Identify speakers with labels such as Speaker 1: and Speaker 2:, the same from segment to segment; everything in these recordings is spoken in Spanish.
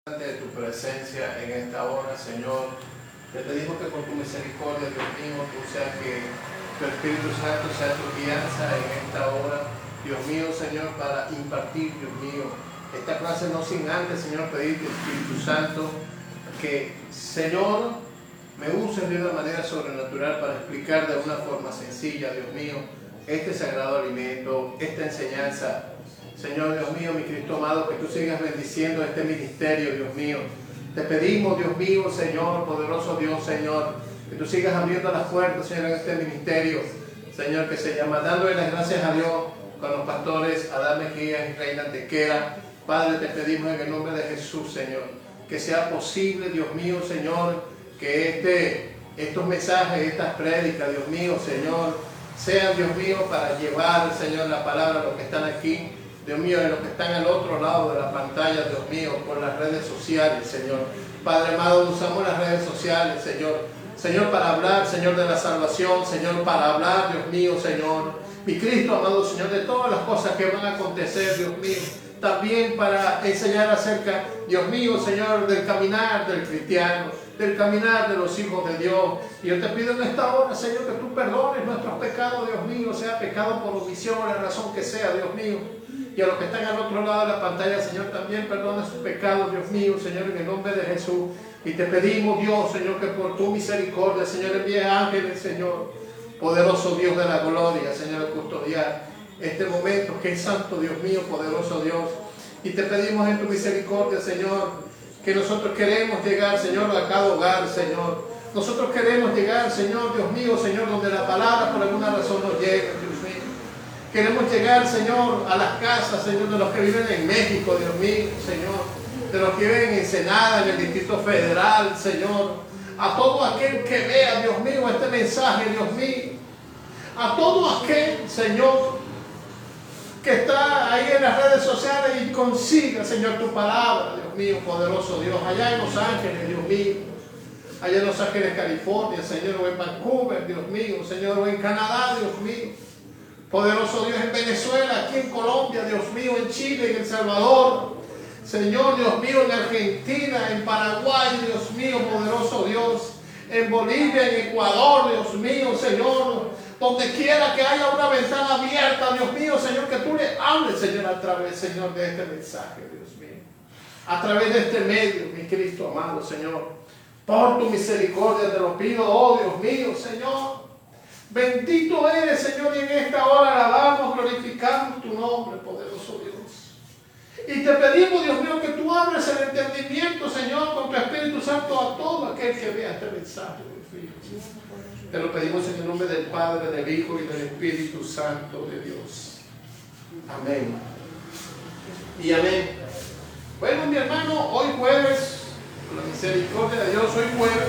Speaker 1: De tu presencia en esta hora, Señor. Te pedimos que con tu misericordia, Dios mío, tú seas que tu Espíritu Santo sea tu guianza en esta hora, Dios mío, Señor, para impartir, Dios mío, esta clase no sin antes, Señor, pedirte, Espíritu Santo, que, Señor, me uses de una manera sobrenatural para explicar de una forma sencilla, Dios mío, este sagrado alimento, esta enseñanza. Señor, Dios mío, mi Cristo amado, que tú sigas bendiciendo este ministerio, Dios mío. Te pedimos, Dios mío, Señor, poderoso Dios, Señor, que tú sigas abriendo las puertas, Señor, en este ministerio, Señor, que se llama, dándole las gracias a Dios con los pastores Adán Mejía y Reina Antequera. Padre, te pedimos en el nombre de Jesús, Señor, que sea posible, Dios mío, Señor, que estos mensajes, estas prédicas, Dios mío, Señor, sean, Dios mío, para llevar, Señor, la palabra a los que están aquí, Dios mío, de los que están al otro lado de la pantalla, Dios mío, por las redes sociales, Señor. Padre amado, usamos las redes sociales, Señor. Señor, para hablar, Señor, de la salvación, Señor, para hablar, Dios mío, Señor. Mi Cristo amado, Señor, de todas las cosas que van a acontecer, Dios mío. También para enseñar acerca, Dios mío, Señor, del caminar del cristiano, del caminar de los hijos de Dios. Y yo te pido en esta hora, Señor, que tú perdones nuestros pecados, Dios mío, sea pecado por omisión o la razón que sea, Dios mío. Y a los que están al otro lado de la pantalla, Señor, también perdona sus pecados, Dios mío, Señor, en el nombre de Jesús. Y te pedimos, Dios, Señor, que por tu misericordia, Señor, envíe ángeles, Señor, poderoso Dios de la gloria, Señor, a custodiar este momento, que es santo, Dios mío, poderoso Dios. Y te pedimos en tu misericordia, Señor, que nosotros queremos llegar, Señor, a cada hogar, Señor. Nosotros queremos llegar, Señor, Dios mío, Señor, donde la palabra por alguna razón nos llega, Dios mío. Queremos llegar, Señor, a las casas, Señor, de los que viven en México, Dios mío, Señor. De los que viven en Ensenada, en el Distrito Federal, Señor. A todo aquel que vea, Dios mío, este mensaje, Dios mío. A todo aquel, Señor, que está ahí en las redes sociales y consiga, Señor, tu palabra, Dios mío, poderoso Dios. Allá en Los Ángeles, Dios mío. Allá en Los Ángeles, California, Señor, o en Vancouver, Dios mío, Señor, o en Canadá, Dios mío. Poderoso Dios, en Venezuela, aquí en Colombia, Dios mío, en Chile, en El Salvador, Señor, Dios mío, en Argentina, en Paraguay, Dios mío, poderoso Dios, en Bolivia, en Ecuador, Dios mío, Señor, donde quiera que haya una ventana abierta, Dios mío, Señor, que tú le hables, Señor, a través, Señor, de este mensaje, Dios mío, a través de este medio, mi Cristo amado, Señor, por tu misericordia te lo pido, oh Dios mío, Señor. Bendito eres, Señor, y en esta hora alabamos, glorificamos tu nombre, poderoso Dios. Y te pedimos, Dios mío, que tú abres el entendimiento, Señor, con tu Espíritu Santo a todo aquel que vea este mensaje, Dios mío. Te lo pedimos en el nombre del Padre, del Hijo y del Espíritu Santo de Dios. Amén. Y amén. Bueno, mi hermano, hoy jueves, con la misericordia de Dios, hoy jueves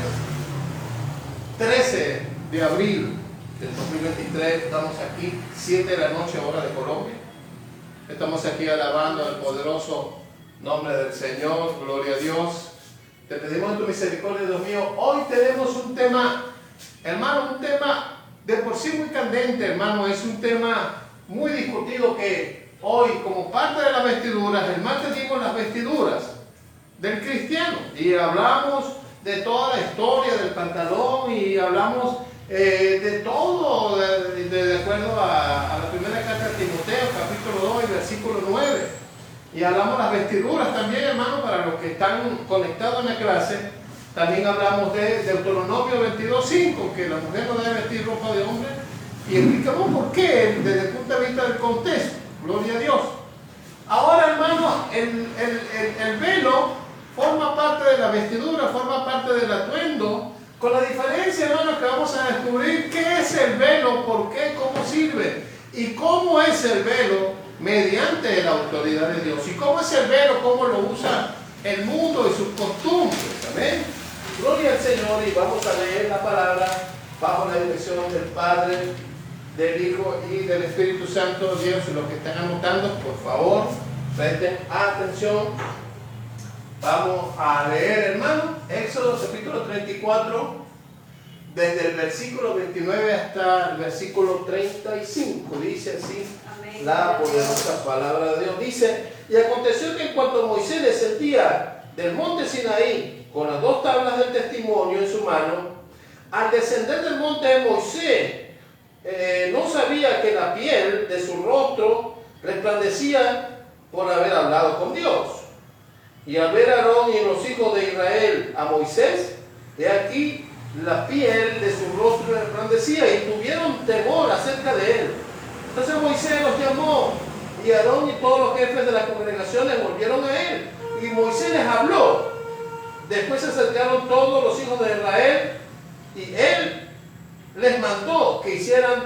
Speaker 1: 13 de abril del 2023, estamos aquí, 7 de la noche, hora de Colombia. Estamos aquí alabando el poderoso nombre del Señor, gloria a Dios. Te pedimos en tu misericordia, Dios mío. Hoy tenemos un tema, hermano, un tema de por sí muy candente, hermano. Es un tema muy discutido que hoy, como parte de las vestiduras, el martes dimos las vestiduras del cristiano. Y hablamos de toda la historia del pantalón y hablamos de todo, de acuerdo a la primera carta de Timoteo, capítulo 2 y versículo 9. Y hablamos de las vestiduras también, hermano, para los que están conectados en la clase. También hablamos de Deuteronomio 22:5, que la mujer no debe vestir ropa de hombre. Y explicamos por qué, desde el punto de vista del contexto. Gloria a Dios. Ahora, hermano, el velo forma parte de la vestidura, forma parte del atuendo. Con la diferencia, hermanos, que vamos a descubrir qué es el velo, por qué, cómo sirve y cómo es el velo mediante la autoridad de Dios. Y cómo es el velo, cómo lo usa el mundo y sus costumbres. Amén. Gloria al Señor, y vamos a leer la palabra bajo la dirección del Padre, del Hijo y del Espíritu Santo de Dios. Y los que están anotando, por favor, presten atención. Vamos a leer, hermano, Éxodo capítulo 34, desde el versículo 29 hasta el versículo 35. Dice así: amén. La poderosa palabra de Dios. Dice: y aconteció que en cuanto Moisés descendía del monte Sinaí con las 2 tablas del testimonio en su mano, al descender del monte de Moisés, no sabía que la piel de su rostro resplandecía por haber hablado con Dios. Y al ver a Aarón y los hijos de Israel a Moisés, he aquí la piel de su rostro resplandecía y tuvieron temor acerca de él. Entonces Moisés los llamó y Aarón y todos los jefes de las congregaciones volvieron a él. Y Moisés les habló. Después se acercaron todos los hijos de Israel y él les mandó que hicieran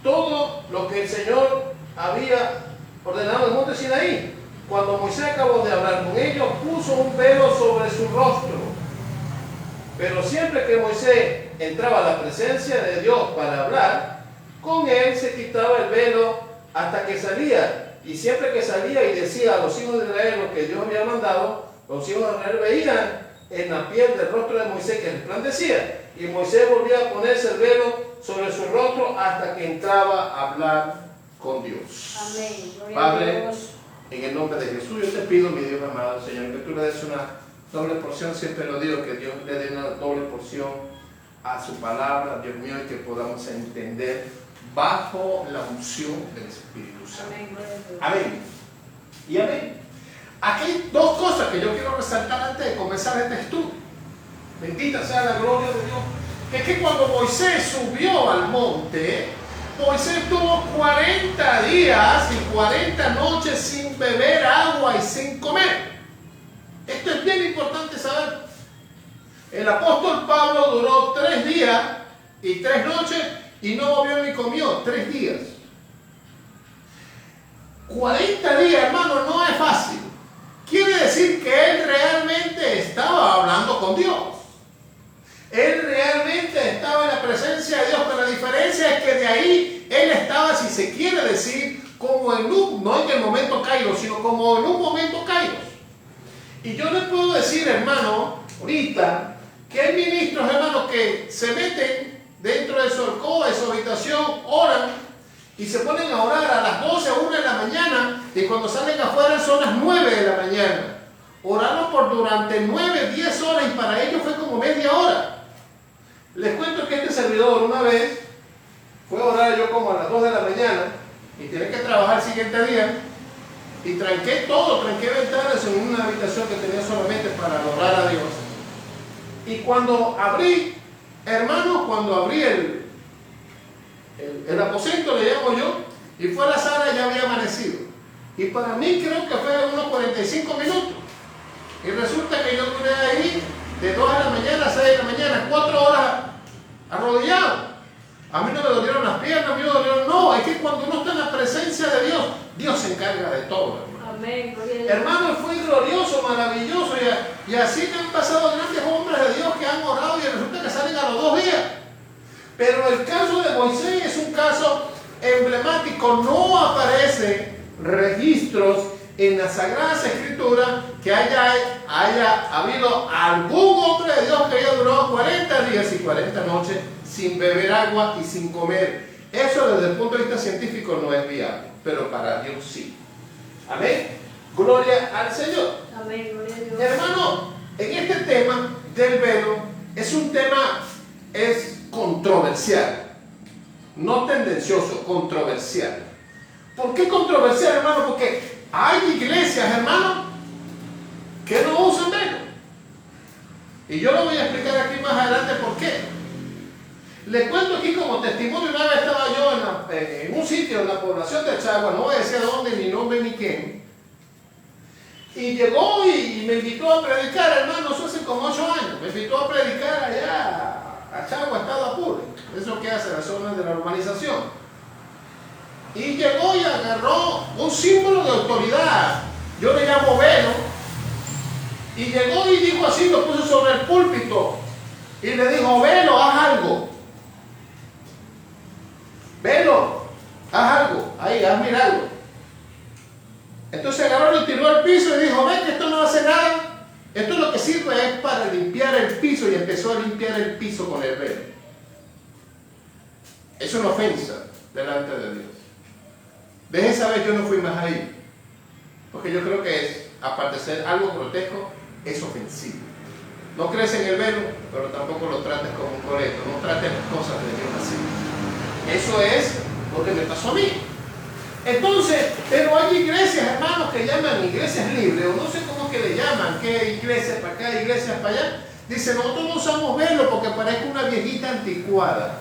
Speaker 1: todo lo que el Señor había ordenado en el monte Sinaí. Cuando Moisés acabó de hablar con ellos, puso un velo sobre su rostro. Pero siempre que Moisés entraba a la presencia de Dios para hablar, con él se quitaba el velo hasta que salía. Y siempre que salía y decía a los hijos de Israel lo que Dios había mandado, los hijos de Israel veían en la piel del rostro de Moisés que resplandecía. Y Moisés volvía a ponerse el velo sobre su rostro hasta que entraba a hablar con Dios.
Speaker 2: Amén. Gloria
Speaker 1: Padre,
Speaker 2: a Dios.
Speaker 1: en el nombre de Jesús, yo te pido, mi Dios amado, Señor, que tú le des una doble porción, siempre lo digo, que Dios le dé una doble porción a su palabra, Dios mío, y que podamos entender bajo la unción del Espíritu Santo.
Speaker 2: Amén. Gloria a Dios.
Speaker 1: Amén. Y amén. Aquí hay 2 cosas que yo quiero resaltar antes de comenzar este estudio. Bendita sea la gloria de Dios. Que es que cuando Moisés subió al monte, Moisés tuvo 40 días y 40 noches sin beber agua y sin comer. Esto es bien importante saber. El apóstol Pablo duró 3 días y 3 noches y no bebió ni comió 3 días. 40 días, hermano, no es fácil. Quiere decir que él realmente estaba hablando con Dios. Él realmente estaba en la presencia de Dios, pero la diferencia es que de ahí él estaba, si se quiere decir, como en un, no en el momento Kairos, sino como en un momento Kairos. Y yo le puedo decir, hermano, ahorita, que hay ministros, hermanos, que se meten dentro de su alcoba, de su habitación, oran y se ponen a orar a las 12 o 1 de la mañana y cuando salen afuera son las 9 de la mañana. Oraron por durante 9, 10 horas y para ellos fue como media hora. Les cuento que este servidor una vez fue a orar yo como a las 2 de la mañana y tenía que trabajar el siguiente día y tranqué todo, tranqué ventanas en una habitación que tenía solamente para adorar a Dios. Y cuando abrí, hermanos, cuando abrí el aposento, le llamo yo, y fue a la sala, ya había amanecido. Y para mí creo que fue unos 45 minutos. Y resulta que yo duré ahí de 2 de la mañana a 6 de la mañana, 4 horas arrodillado. A mí no me dolieron las piernas, a mí no me dolieron. No, es que cuando uno está en la presencia de Dios, Dios se encarga de todo, hermano.
Speaker 2: Amén. Gloria a Dios.
Speaker 1: Hermano, fue glorioso, maravilloso. Y así me han pasado grandes hombres de Dios que han orado y resulta que salen a los 2 días. Pero el caso de Moisés es un caso emblemático. No aparece registros en las Sagradas Escrituras que haya habido algún hombre de Dios que haya durado 40 días y 40 noches sin beber agua y sin comer. Eso desde el punto de vista científico no es viable, pero para Dios sí. Amén. Gloria al Señor.
Speaker 2: Amén. Gloria a Dios.
Speaker 1: Hermano, en este tema del velo es un tema controversial, no tendencioso, controversial. ¿Por qué controversial, hermano? Porque hay iglesias, hermano, que no usan velo. Y yo lo voy a explicar aquí más adelante por qué. Les cuento aquí como testimonio. Una vez estaba yo en un sitio en la población de Achagua, no voy a decir dónde, ni nombre, ni quién. Y llegó y me invitó a predicar, hermano, eso hace como 8 años. Me invitó a predicar allá a Achagua, Estado Apure. Eso es lo que hace la zona de la urbanización. Y llegó y agarró un símbolo de autoridad, yo le llamo velo, y llegó y dijo así, lo puso sobre el púlpito, y le dijo, velo, haz algo. Velo, haz algo, ahí, hazme algo. Entonces agarró y tiró al piso y dijo, ven que esto no hace nada, esto lo que sirve es para limpiar el piso, y empezó a limpiar el piso con el velo. Es una ofensa delante de Dios. Desde esa vez yo no fui más ahí, porque yo creo que es, aparte de ser algo grotesco, es ofensivo. No crees en el velo, pero tampoco lo trates como un coleto. No trates las cosas de Dios así. Eso es lo que me pasó a mí. Entonces, pero hay iglesias, hermanos, que llaman iglesias libres, o no sé cómo que le llaman, que iglesias para acá, iglesias para allá. Dicen, nosotros no usamos velo porque parezca una viejita anticuada.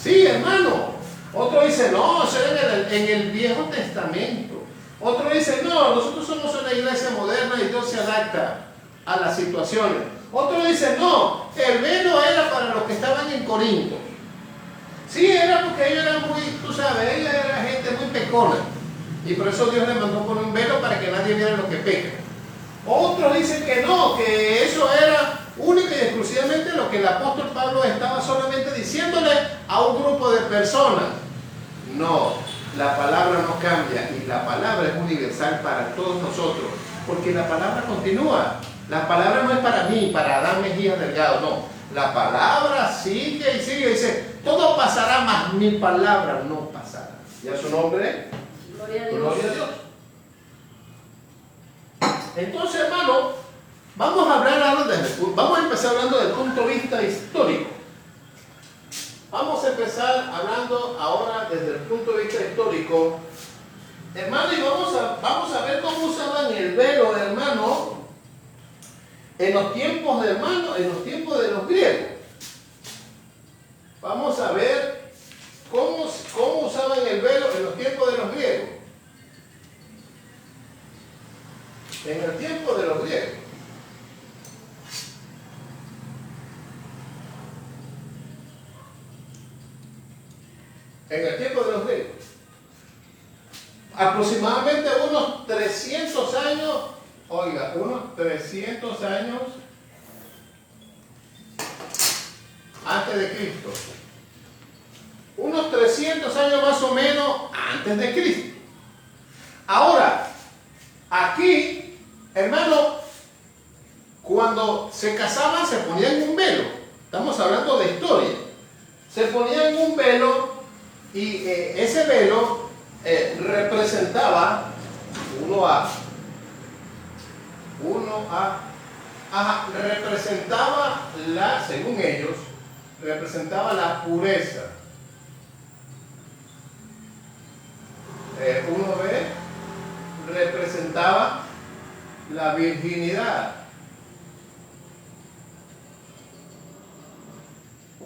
Speaker 1: Sí, hermano. Otro dice, no, eso era en el Viejo Testamento. Otro dice, no, nosotros somos una iglesia moderna y Dios se adapta a las situaciones. Otro dice, no, el velo era para los que estaban en Corinto. Sí, era porque ellos eran muy, tú sabes, ella era gente muy pecona. Y por eso Dios le mandó poner un velo para que nadie viera lo que peca. Otros dicen que no, que eso era única y exclusivamente lo que el apóstol Pablo estaba solamente diciéndole a un grupo de personas. No, la palabra no cambia y la palabra es universal para todos nosotros, porque la palabra continúa. La palabra no es para mí, para Adán Mejía Delgado, no. La palabra sigue y sigue y dice, todo pasará, mas mi palabra no pasará. ¿Y a su nombre?
Speaker 2: Gloria a Dios.
Speaker 1: Gloria a Dios. Entonces, hermano, vamos a hablar ahora vamos a empezar hablando del punto de vista histórico. Vamos a empezar hablando ahora desde el punto de vista histórico. Hermano, y vamos a ver cómo usaban el velo, hermano, en los tiempos de los griegos. Vamos a ver cómo usaban el velo en los tiempos de los griegos. En el tiempo de los griegos. En el tiempo de los griegos. Aproximadamente unos 300 años, oiga, unos 300 años antes de Cristo. Unos 300 años más o menos antes de Cristo. Ahora, aquí, hermano, cuando se casaban se ponían un velo. Estamos hablando de historia. Se ponían un velo y ese velo representaba representaba según ellos, representaba la pureza. 1b representaba la virginidad.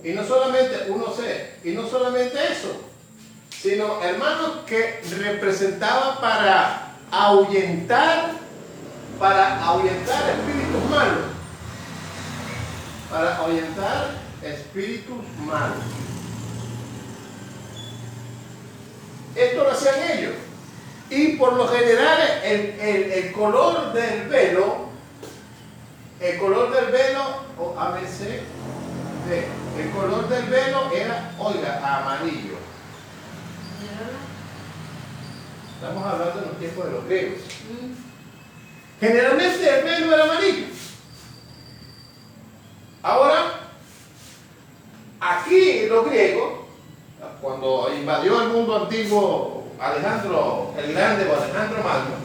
Speaker 1: Y no solamente 1c, y no solamente eso, sino, hermanos, que representaba para ahuyentar espíritus malos. Para ahuyentar espíritus malos. Esto lo hacían ellos. Y por lo general el color del velo, o ABC, el color del velo era, oiga, amarillo. Estamos hablando en los tiempos de los griegos. Generalmente el velo era amarillo. Ahora, aquí los griegos, cuando invadió el mundo antiguo Alejandro el Grande o Alejandro Magno,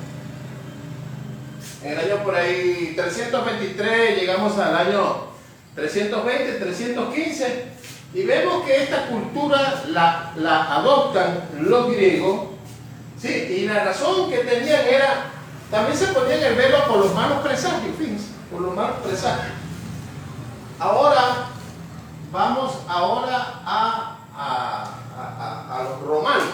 Speaker 1: en el año por ahí 323, llegamos al año 320, 315, y vemos que esta cultura la adoptan los griegos, ¿sí? Y la razón que tenían era, también se ponían el velo por los malos presagios, fíjense, por los malos presagios. Ahora, vamos a los romanos.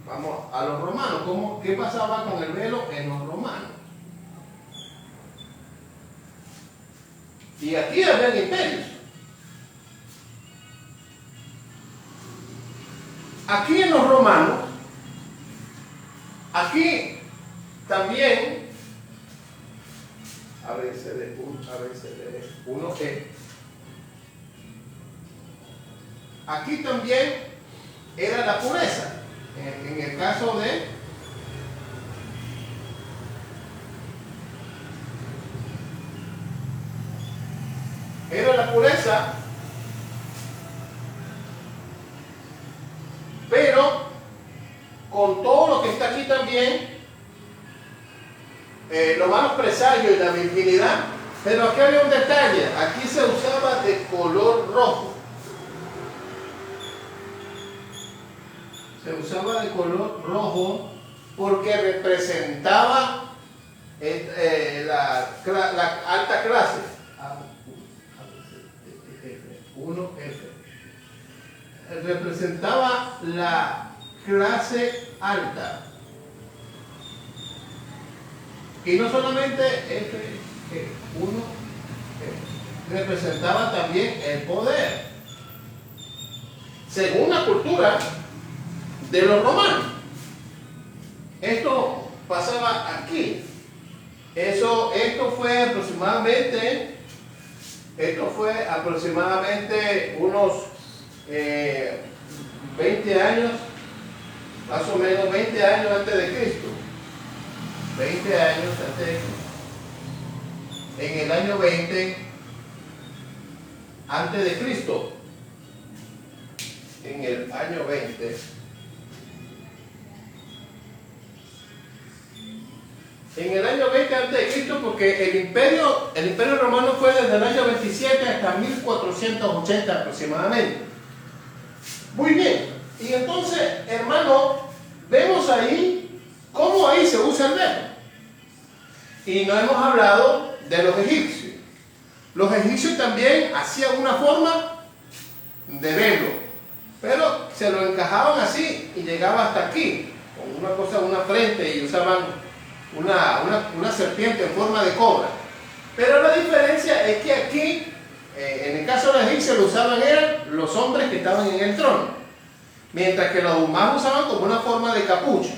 Speaker 1: Vamos a los romanos. ¿Qué pasaba con el velo en los romanos? Y aquí habían imperios. Aquí en los romanos, aquí también, ABCD1E. Aquí también era la pureza. En el caso de era la pureza, pero con todo lo que está aquí también, los malos presarios sacrario y la virginidad. Pero aquí había un detalle, aquí se usaba de color rojo. Se usaba de color rojo porque representaba la alta clase. 1F. Representaba la clase alta. Y no solamente F1, representaba también el poder. Según la cultura de los romanos. Esto pasaba aquí. Esto fue aproximadamente unos 20 años, más o menos 20 años antes de Cristo. 20 años antes de Cristo. En el año 20 antes de Cristo. En el año 20. En el año 20 a.C., porque el imperio romano fue desde el año 27 hasta 1480 aproximadamente. Muy bien. Y entonces, hermano, vemos ahí cómo ahí se usa el velo. Y no hemos hablado de los egipcios. Los egipcios también hacían una forma de velo, pero se lo encajaban así y llegaba hasta aquí, con una cosa, una frente, y usaban una serpiente en forma de cobra. Pero la diferencia es que aquí, en el caso de los egipcios, lo usaban eran los hombres que estaban en el trono, mientras que los humanos usaban como una forma de capucha.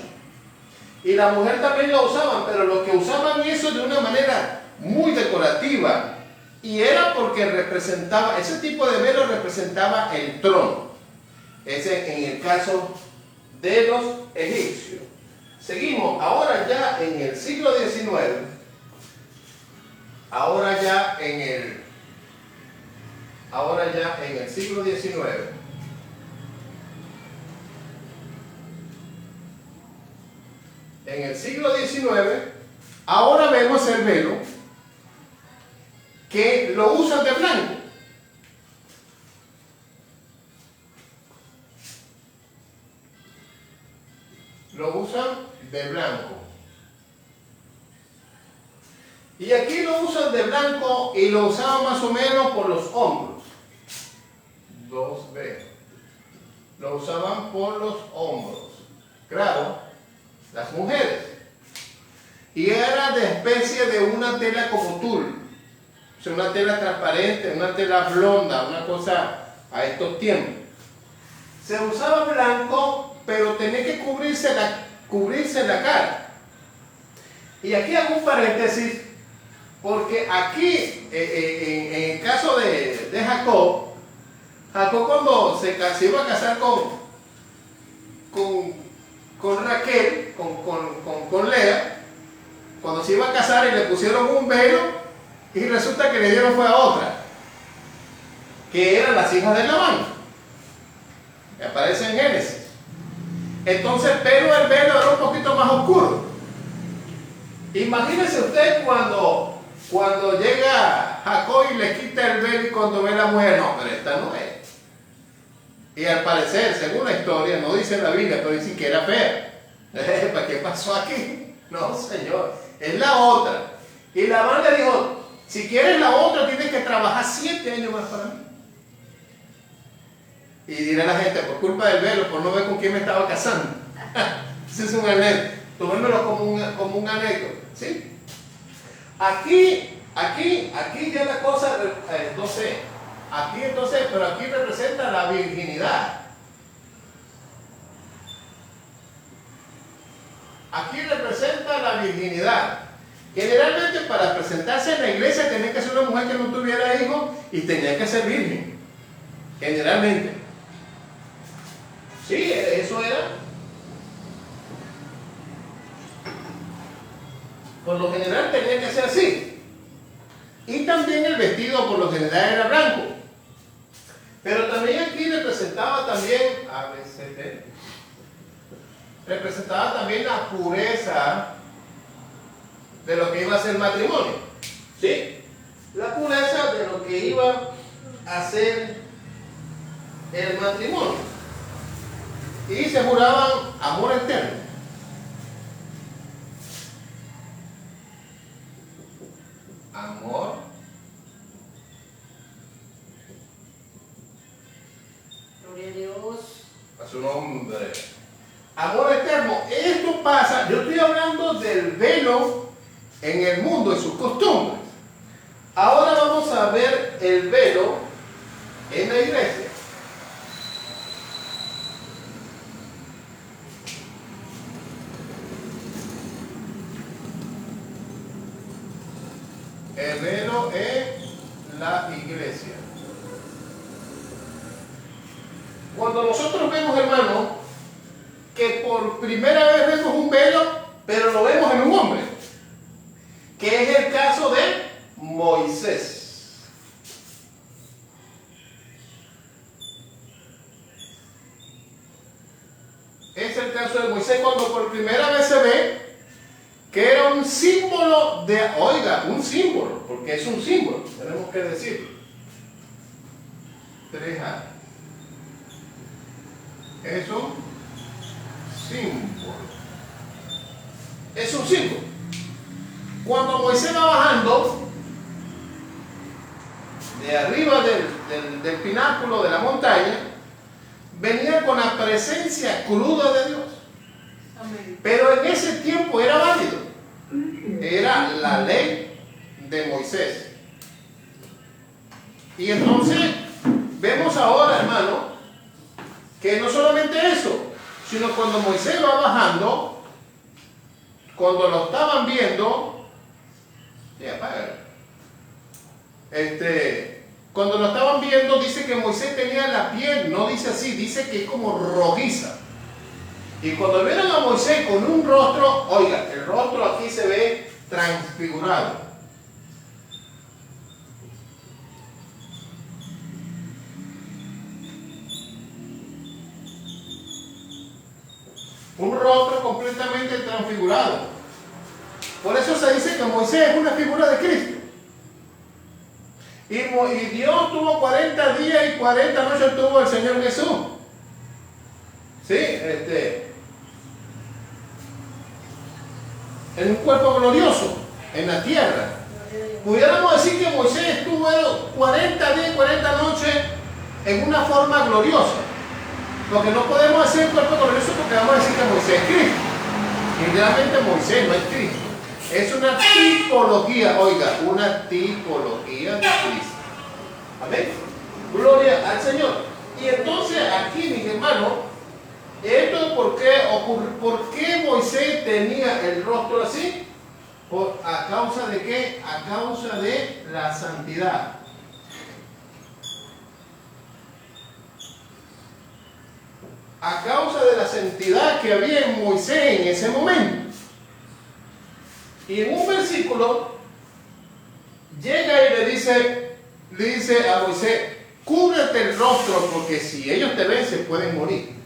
Speaker 1: Y la mujer también lo usaban, pero los que usaban eso de una manera muy decorativa, y era porque representaba, ese tipo de velo representaba el trono. Ese en el caso de los egipcios. Seguimos, ahora ya en el siglo XIX, ahora ya en el siglo XIX, ahora vemos el velo que lo usan de blanco. Lo usan de blanco. Y aquí lo usan de blanco y lo usaban más o menos por los hombros. 2B. Lo usaban por los hombros. Claro, las mujeres. Y era de especie de una tela como tul. O sea, una tela transparente, una tela blonda, una cosa a estos tiempos. Se usaba blanco, pero tenía que cubrirse la cara. Y aquí hago un paréntesis, porque aquí, en el caso de Jacob cuando se iba a casar con Raquel, con Lea, cuando se iba a casar y le pusieron un velo, y resulta que le dieron fue a otra, que eran las hijas de Labán, que aparece en Génesis. Entonces, pero el velo era un poquito más oscuro. Imagínese usted cuando llega Jacob y le quita el velo, y cuando ve a la mujer, no, pero esta no es. Y al parecer, según la historia, no dice la Biblia, pero dicen que era fea. ¿Para qué pasó aquí? No, señor, es la otra. Y Labán le dijo, si quieres la otra, tienes que trabajar 7 años más para mí. Y dirá la gente, por culpa del velo, por no ver con quién me estaba casando. Ese es un anécdota. Tomármelo como un anécdota. ¿Sí? Aquí ya la cosa, no sé. Aquí entonces, pero aquí representa la virginidad. Aquí representa la virginidad. Generalmente para presentarse en la iglesia tenía que ser una mujer que no tuviera hijos y tenía que ser virgen. Generalmente. Sí, eso era. Por lo general tenía que ser así. Y también el vestido por lo general era blanco. Pero también aquí representaba también representaba también la pureza de lo que iba a ser el matrimonio. ¿Sí? La pureza de lo que iba a ser el matrimonio. Y se juraban amor eterno. Amor
Speaker 2: Gloria a Dios.
Speaker 1: a su nombre. Amor eterno. Esto pasa, yo estoy hablando del velo en el mundo y sus costumbres. Ahora vamos a ver el velo en la iglesia. El velo en la iglesia. Cuando nosotros vemos, hermano, que por primera vez vemos un velo, pero lo vemos en un hombre, que es el caso de Moisés. Es el caso de Moisés cuando por primera vez se ve que era un símbolo de, oiga, un símbolo, porque es un símbolo, tenemos que decirlo. 3A. Es un símbolo. Es un símbolo. Cuando Moisés va bajando de arriba del pináculo de la montaña, venía con la presencia cruda de Dios.
Speaker 2: Amén.
Speaker 1: Pero en ese tiempo era válido. Era la ley de Moisés. Y entonces vemos ahora, hermano, que no solamente eso, sino cuando Moisés va bajando, cuando lo estaban viendo, cuando lo estaban viendo, dice que Moisés tenía la piel, no dice así, dice que es como rojiza. Y cuando vieron a Moisés con un rostro, oiga, el rostro aquí se ve transfigurado. Un rostro completamente transfigurado. Por eso se dice que Moisés es una figura de Cristo. Y Dios tuvo 40 días y 40 noches tuvo el Señor Jesús. ¿Sí? En un cuerpo glorioso, en la tierra. Pudiéramos decir que Moisés estuvo 40 días y 40 noches en una forma gloriosa. Lo que no podemos hacer en cuerpo glorioso porque vamos a decir que Moisés es Cristo. Y realmente Moisés no es Cristo. Es una tipología, oiga, una tipología de Cristo. Amén. Gloria al Señor. Y entonces aquí, mis hermanos, esto por qué Moisés tenía el rostro así? ¿A causa de qué? A causa de la santidad. A causa de la santidad que había en Moisés en ese momento. Y en un versículo llega y le dice a Moisés, cúbrete el rostro porque si ellos te ven se pueden morir.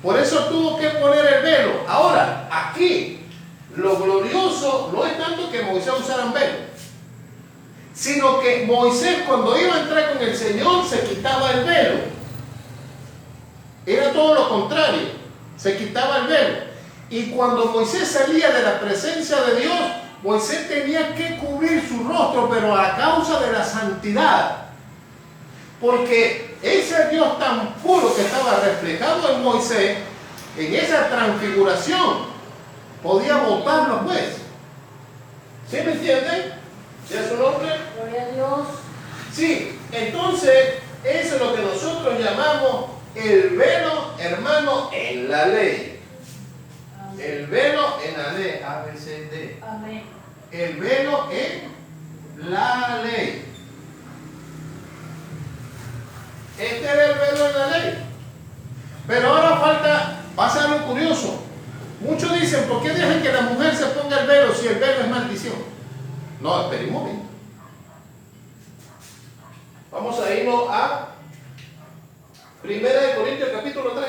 Speaker 1: Por eso tuvo que poner el velo. Ahora, aquí, lo glorioso no es tanto que Moisés usara un velo, sino que Moisés cuando iba a entrar con el Señor se quitaba el velo. Era todo lo contrario, se quitaba el velo. Y cuando Moisés salía de la presencia de Dios, Moisés tenía que cubrir su rostro, pero a causa de la santidad. Porque ese Dios tan puro que estaba reflejado en Moisés, en esa transfiguración, podía botar los huesos. ¿Sí me entienden? ¿Ya su nombre?
Speaker 2: Gloria a Dios.
Speaker 1: Sí, entonces eso es lo que nosotros llamamos el velo, hermano, en la ley.
Speaker 2: Amén.
Speaker 1: El velo en la ley, A, B, C, D.
Speaker 2: Amén.
Speaker 1: El velo en la ley. Este era el velo en la ley. Pero ahora pasa algo curioso. Muchos dicen, ¿por qué dejan que la mujer se ponga el velo si el velo es maldición? No, espera un momento. Vamos a irnos a 1 Corintios capítulo 3.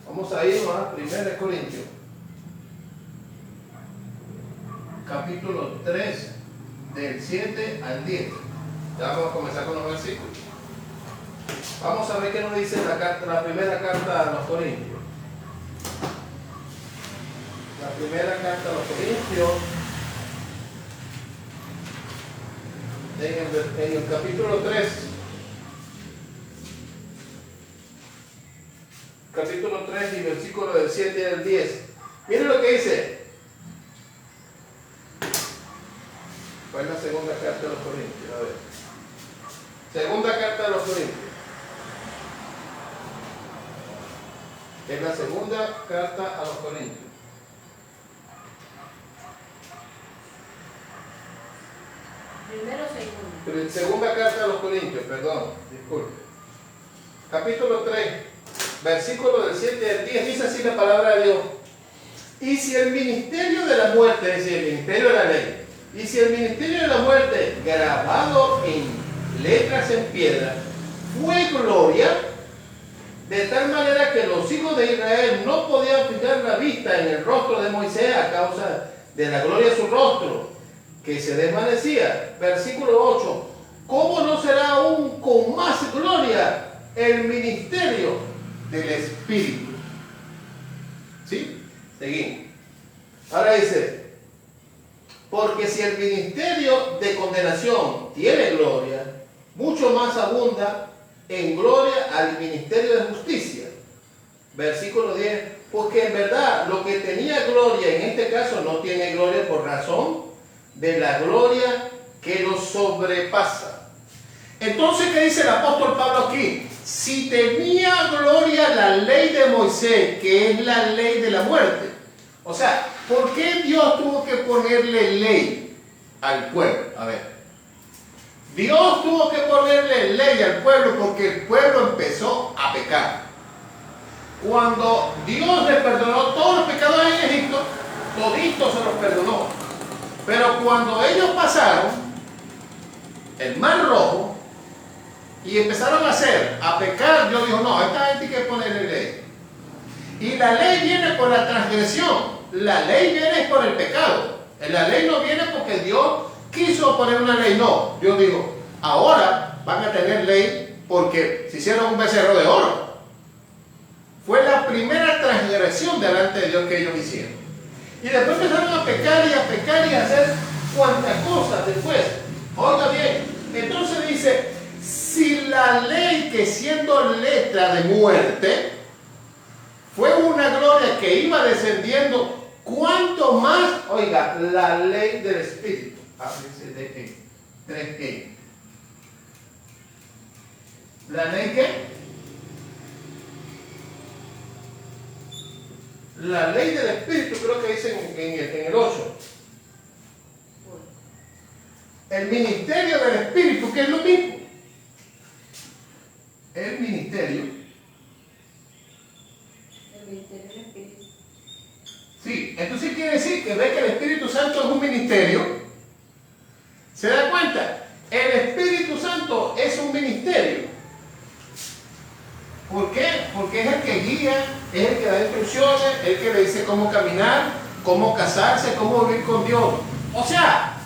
Speaker 1: Vamos a irnos a 1 Corintios. capítulo 3, del 7 al 10. Ya vamos a comenzar con los versículos. Vamos a ver qué nos dice la primera carta a los Corintios. La primera carta a los Corintios, en el capítulo 3. Capítulo 3 y versículo del 7 al 10. Miren lo que dice. ¿Cuál es la segunda carta de los Corintios? A ver. Segunda carta de los Corintios. Es la segunda carta a los Corintios.
Speaker 2: Primero, segundo.
Speaker 1: Segunda carta a los Corintios, perdón, disculpe. Capítulo 3, versículo del 7 al 10, dice así la palabra de Dios. Y si el ministerio de la muerte, es decir, el ministerio de la ley, y si el ministerio de la muerte, grabado en letras en piedra, fue gloria, de tal manera que los hijos de Israel no podían fijar la vista en el rostro de Moisés a causa de la gloria de su rostro, que se desvanecía. Versículo 8. ¿Cómo no será aún con más gloria el ministerio del Espíritu? ¿Sí? Seguimos. Ahora dice, porque si el ministerio de condenación tiene gloria, mucho más abunda en gloria al ministerio de justicia. Versículo 10. Porque en verdad lo que tenía gloria en este caso no tiene gloria por razón de la gloria que lo sobrepasa. Entonces, ¿qué dice el apóstol Pablo aquí? Si tenía gloria la ley de Moisés, que es la ley de la muerte. O sea, ¿por qué Dios tuvo que ponerle ley al pueblo? A ver. Dios tuvo que ponerle ley al pueblo porque el pueblo empezó a pecar. Cuando Dios les perdonó todos los pecados en Egipto, toditos se los perdonó. Pero cuando ellos pasaron el Mar Rojo y empezaron a pecar, Dios dijo, no, a esta gente hay que ponerle ley. Y la ley viene por la transgresión, la ley viene por el pecado. La ley no viene porque Dios quiso poner una ley, no. Dios dijo, ahora van a tener ley porque se hicieron un becerro de oro. Fue la primera transgresión delante de Dios que ellos hicieron. Y después empezaron a pecar y a hacer cuantas cosas después. Oiga bien, entonces dice, si la ley que siendo letra de muerte fue una gloria que iba descendiendo, ¿cuánto más? Oiga, la ley del Espíritu. ¿3 ¿La ley qué? La ley del Espíritu, creo que dice en el 8. El ministerio del Espíritu, que es lo mismo. El ministerio.
Speaker 2: El ministerio del Espíritu.
Speaker 1: Sí, entonces quiere decir que ve que el Espíritu Santo es un ministerio. ¿Se da cuenta? El Espíritu Santo es un ministerio. ¿Por qué? Porque es el que guía, es el que da instrucciones, el que le dice cómo caminar, cómo casarse, cómo vivir con Dios. O sea,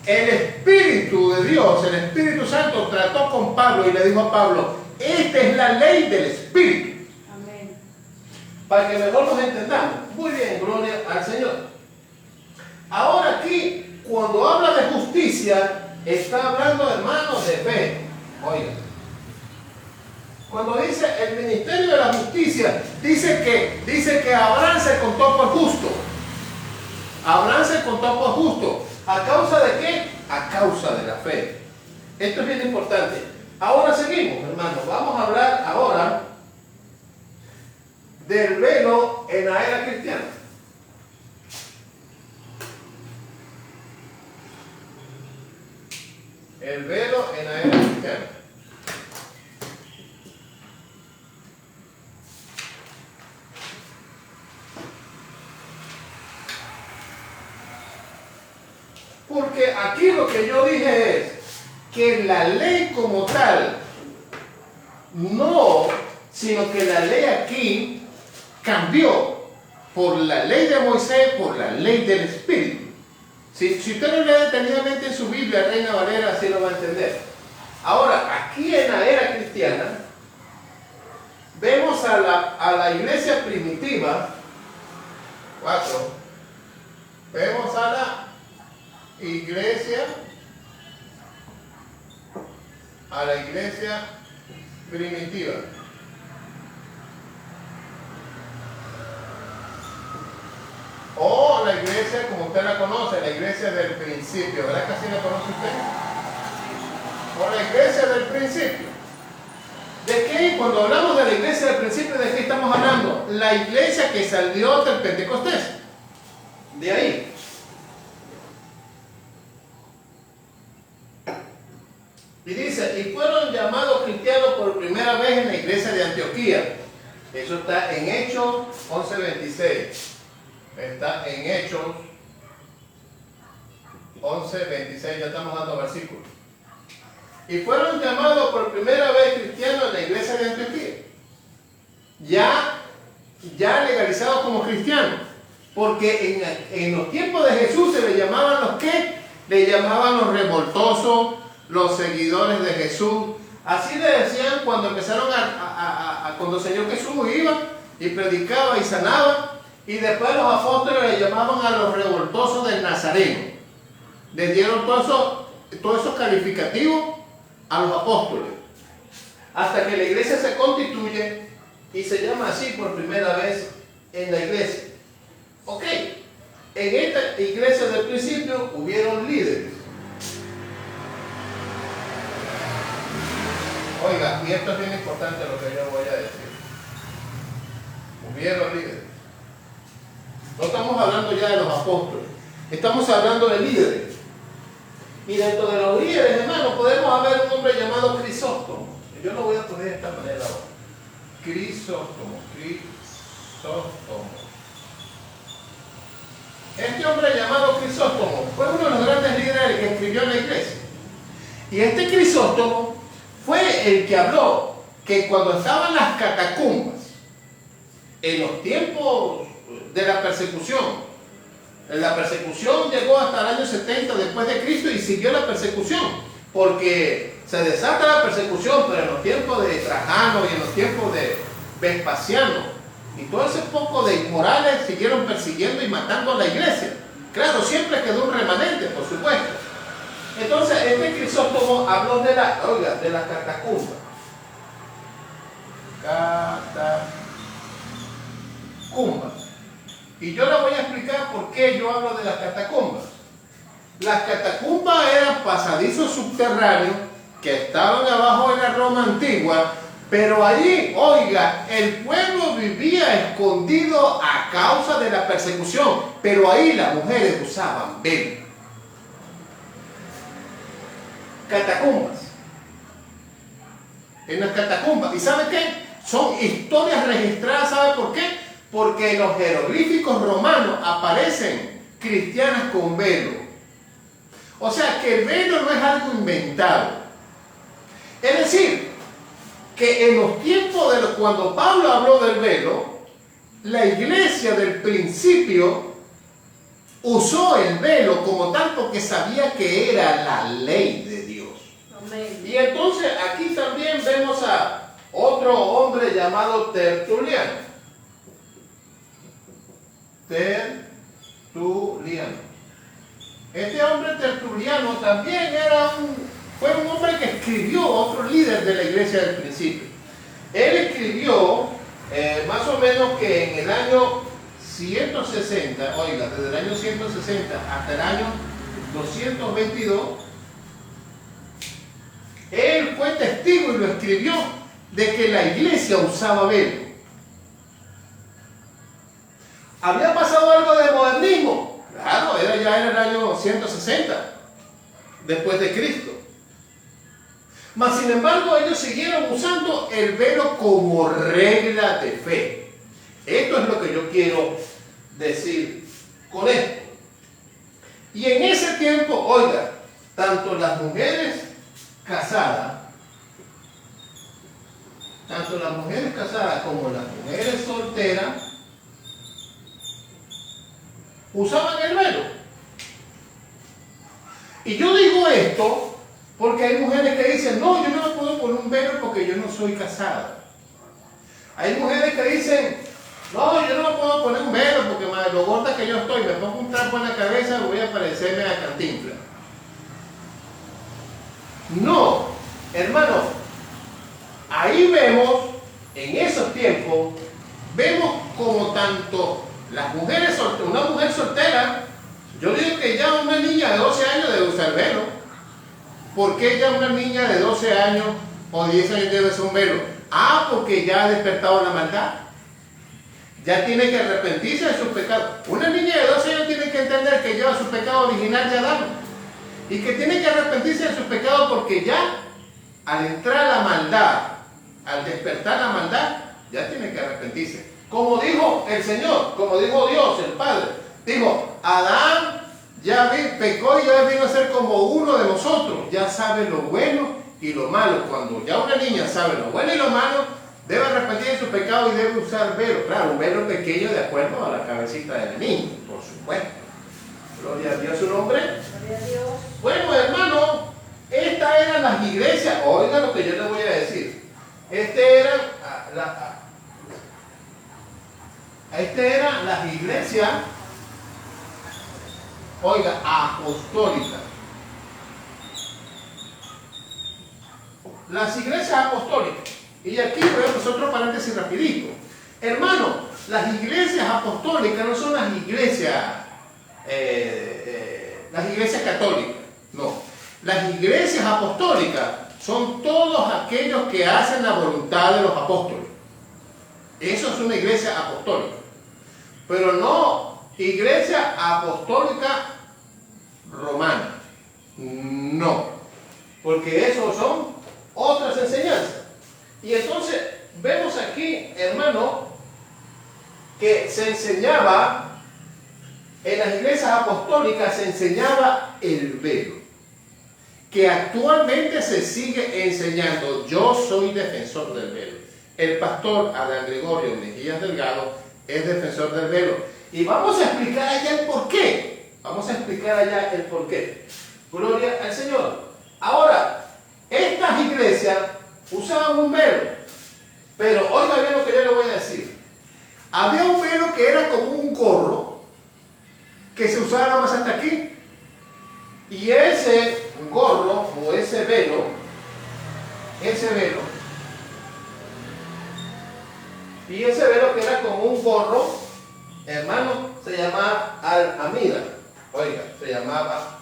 Speaker 1: el Espíritu de Dios, el Espíritu Santo trató con Pablo y le dijo a Pablo, esta es la ley del Espíritu.
Speaker 2: Amén.
Speaker 1: Para que mejor nos entendamos. Muy bien, gloria al Señor. Ahora aquí, cuando habla de justicia, está hablando, hermanos, de fe. Oiga. Cuando dice el ministerio de la justicia, dice que Abraham se contó por justo. Abraham se contó por justo. ¿A causa de qué? A causa de la fe. Esto es bien importante. Ahora seguimos, hermanos. Vamos a hablar ahora del velo en la era cristiana. El velo en la era cristiana. Porque aquí lo que yo dije es que la ley como tal, no, sino que la ley aquí cambió por la ley de Moisés, por la ley del Espíritu. Si usted lo lee detenidamente en su Biblia, Reina Valera, así lo va a entender. Ahora, aquí en la era cristiana, vemos a la iglesia primitiva, 4, vemos a la iglesia primitiva. O la iglesia, como usted la conoce, la iglesia del principio. ¿Verdad que así la conoce usted? O la iglesia del principio. ¿De qué? Cuando hablamos de la iglesia del principio, ¿de qué estamos hablando? La iglesia que salió del Pentecostés. De ahí. Y dice, y fueron llamados cristianos por primera vez en la iglesia de Antioquía. Eso está en Hechos 11:26. Está en Hechos 11:26, ya estamos dando versículos. Y fueron llamados por primera vez cristianos en la iglesia de Antioquía. Ya legalizados como cristianos. Porque en los tiempos de Jesús se le llamaban los ¿qué? Le llamaban los revoltosos, los seguidores de Jesús. Así le decían cuando empezaron cuando el Señor Jesús iba y predicaba y sanaba. Y después los apóstoles le llamaban a los revoltosos del Nazareno. Les dieron todos esos calificativos a los apóstoles. Hasta que la iglesia se constituye y se llama así por primera vez en la iglesia. Ok, en esta iglesia del principio hubieron líderes. Oiga, y esto es bien importante lo que yo voy a decir. Hubieron líderes. No estamos hablando ya de los apóstoles, estamos hablando de líderes. Y dentro de los líderes, hermanos, podemos haber un hombre llamado Crisóstomo. Yo lo voy a poner de esta manera ahora. Crisóstomo. Este hombre llamado Crisóstomo fue uno de los grandes líderes que escribió en la iglesia. Y este Crisóstomo fue el que habló que cuando estaban las catacumbas, en los tiempos de la persecución llegó hasta el año 70 después de Cristo y siguió la persecución, porque se desata la persecución, pero en los tiempos de Trajano y en los tiempos de Vespasiano y todo ese poco de inmorales siguieron persiguiendo y matando a la iglesia. Claro, siempre quedó un remanente, por supuesto. Entonces, este Crisóstomo habló de las catacumbas. Catacumbas. Y yo les voy a explicar por qué yo hablo de las catacumbas. Las catacumbas eran pasadizos subterráneos que estaban abajo en la Roma antigua, pero allí, oiga, el pueblo vivía escondido a causa de la persecución, pero ahí las mujeres usaban velo. Catacumbas. En las catacumbas. ¿Y sabe qué? Son historias registradas, ¿sabe por qué? Porque en los jeroglíficos romanos aparecen cristianas con velo. O sea que el velo no es algo inventado. Es decir, que en los tiempos cuando Pablo habló del velo, la iglesia del principio usó el velo como tal porque sabía que era la ley de Dios. Amén. Y entonces aquí también vemos a otro hombre llamado Tertuliano. Este hombre Tertuliano también fue un hombre que escribió, otro líder de la iglesia del principio. Él escribió más o menos que en el año 160, oiga, desde el año 160 hasta el año 222, él fue testigo y lo escribió de que la iglesia usaba velo. ¿Había pasado algo de modernismo? Claro, ya era el año 160 después de Cristo. Mas sin embargo ellos siguieron usando el velo como regla de fe. Esto es lo que yo quiero decir con esto. Y en ese tiempo, oiga, tanto las mujeres casadas como las mujeres solteras usaban el velo. Y yo digo esto porque hay mujeres que dicen, no, yo no me puedo poner un velo porque yo no soy casada. Hay mujeres que dicen, no, yo no me puedo poner un velo porque lo gorda que yo estoy, me pongo un trapo en la cabeza y voy a parecerme a Cantinflas. No, hermano, ahí vemos, en esos tiempos, vemos como tanto las mujeres solteras, una mujer soltera, yo digo que ya una niña de 12 años debe usar velo. ¿Por qué ya una niña de 12 años o 10 años debe usar un velo? Ah, porque ya ha despertado la maldad. Ya tiene que arrepentirse de sus pecados. Una niña de 12 años tiene que entender que lleva su pecado original de Adán. Y que tiene que arrepentirse de sus pecados porque ya, al entrar la maldad, al despertar la maldad, ya tiene que arrepentirse. Como dijo el Señor, como dijo Dios, el Padre, dijo, Adán ya pecó y ya vino a ser como uno de nosotros, ya sabe lo bueno y lo malo. Cuando ya una niña sabe lo bueno y lo malo, debe arrepentir de su pecado y debe usar velo. Claro, un velo pequeño de acuerdo a la cabecita de la niña, por supuesto. Gloria a Dios su nombre.
Speaker 2: Gloria a Dios.
Speaker 1: Bueno, hermano, estas eran las iglesias. Oiga lo que yo les voy a decir. Estas eran las iglesias, oiga, apostólicas. Las iglesias apostólicas. Y aquí vemos otro paréntesis rapidito. Hermano, las iglesias apostólicas no son las iglesias católicas. No. Las iglesias apostólicas son todos aquellos que hacen la voluntad de los apóstoles. Eso es una iglesia apostólica. Pero no iglesia apostólica romana. No. Porque esos son otras enseñanzas. Y entonces vemos aquí, hermano, que se enseñaba, en las iglesias apostólicas se enseñaba el velo, que actualmente se sigue enseñando. Yo soy defensor del velo. El pastor Adán Gregorio Mejías Delgado es defensor del velo. Y vamos a explicar allá el porqué. Vamos a explicar allá el porqué. Gloria al Señor. Ahora, estas iglesias usaban un velo. Pero oiga bien lo que yo le voy a decir. Había un velo que era como un gorro que se usaba más hasta aquí. Y ese gorro o ese velo, y ese velo que era como un gorro, hermano, se llamaba al-amida. Oiga, se llamaba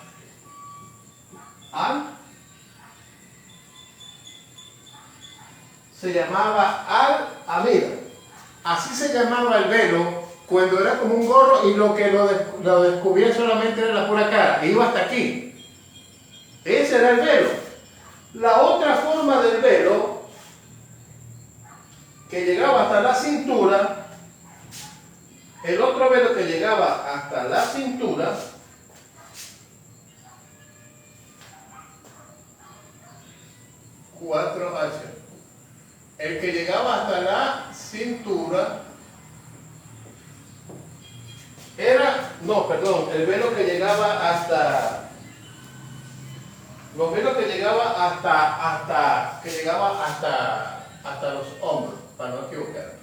Speaker 1: al-amida. Así se llamaba el velo cuando era como un gorro y lo que lo descubría solamente era la pura cara. Iba hasta aquí. Ese era el velo. La otra forma del velo, que llegaba hasta la cintura, el otro velo que llegaba hasta la cintura, el que llegaba hasta la cintura era, no, perdón, el velo que llegaba hasta, los velos que llegaba hasta los hombros, para no equivocarme.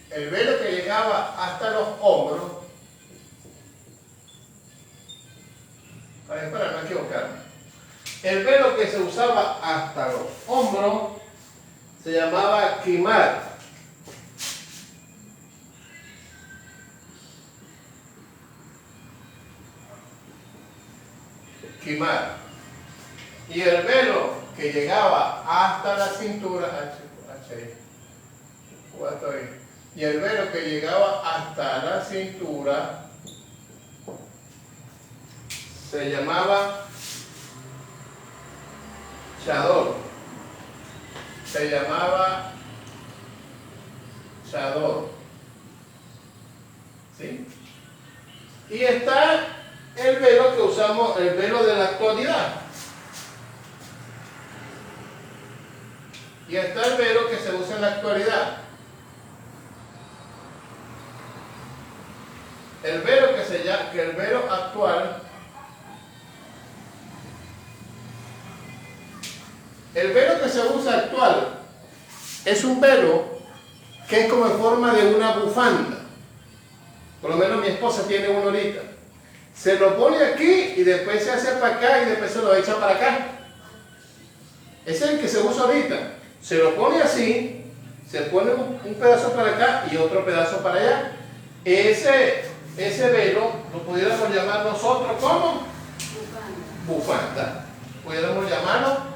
Speaker 1: El velo que llegaba hasta los hombros, para no equivocarme. El velo que se usaba hasta los hombros se llamaba quimar. Y el velo que llegaba hasta la cintura, y el velo que llegaba hasta la cintura se llamaba chador. ¿Sí? Y está el velo que usamos, el velo de la actualidad. Y está el velo que se usa en la actualidad. El velo el velo actual El velo que se usa actual es un velo que es como en forma de una bufanda. Por lo menos mi esposa tiene uno ahorita. Se lo pone aquí y después se hace para acá y después se lo echa para acá. Ese es el que se usa ahorita. Se lo pone así, se pone un pedazo para acá y otro pedazo para allá. Ese velo lo pudiéramos llamar nosotros como bufanda. Pudiéramos llamarlo.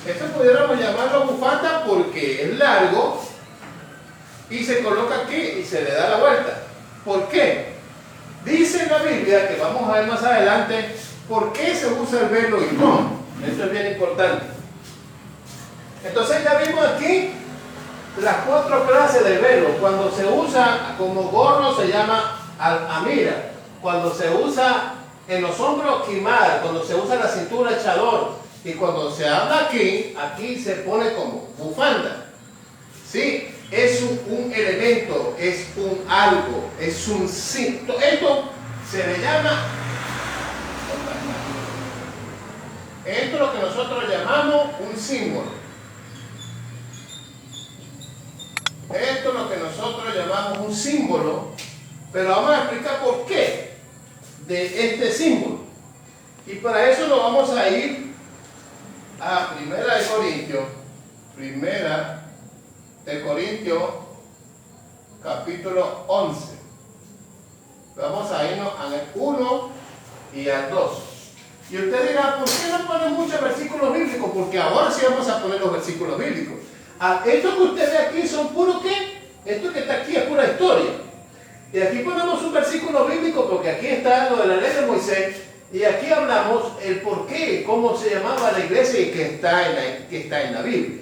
Speaker 1: Esto pudiéramos llamarlo bufanda porque es largo y se coloca aquí y se le da la vuelta. ¿Por qué? Dice en la Biblia, que vamos a ver más adelante, por qué se usa el velo y cómo. Esto es bien importante. Entonces ya vimos aquí las 4 clases de velo. Cuando se usa como gorro se llama amira. Cuando se usa en los hombros, quimar. Cuando se usa en la cintura, chador. Y cuando se habla aquí se pone como bufanda. ¿Sí? Es un elemento, es un algo, es un símbolo. Esto se le llama, esto es lo que nosotros llamamos un símbolo. Esto es lo que nosotros llamamos un símbolo, pero vamos a explicar por qué de este símbolo. Y para eso nos vamos a ir a Primera de Corintios, capítulo 11. Vamos a irnos al 1 y al 2. Y usted dirá, ¿por qué no ponen muchos versículos bíblicos? Porque ahora sí vamos a poner los versículos bíblicos. Esto que usted ve aquí son puro ¿qué? Esto que está aquí es pura historia. Y aquí ponemos un versículo bíblico porque aquí está lo de la ley de Moisés. Y aquí hablamos el por qué, cómo se llamaba la iglesia y que está en la Biblia.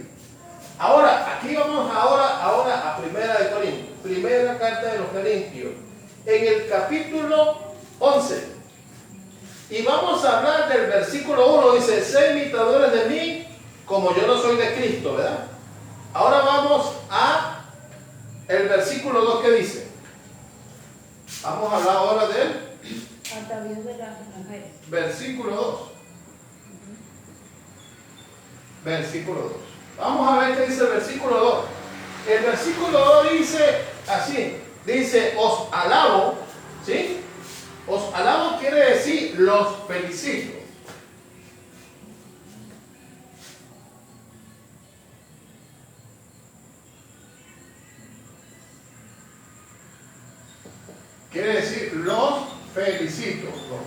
Speaker 1: Ahora, aquí vamos ahora a Primera de Corintios. Primera carta de los Corintios. En el capítulo 11. Y vamos a hablar del versículo 1. Dice, sé imitadores de mí como yo no soy de Cristo, ¿verdad? Ahora vamos a el versículo 2 que dice. Vamos a hablar ahora del
Speaker 2: atavíos de las mujeres.
Speaker 1: Versículo 2. Versículo 2. Vamos a ver qué dice el versículo 2. El versículo 2 dice así. Dice, os alabo. ¿Sí? Os alabo quiere decir los felicito. Quiere decir los felicito. Los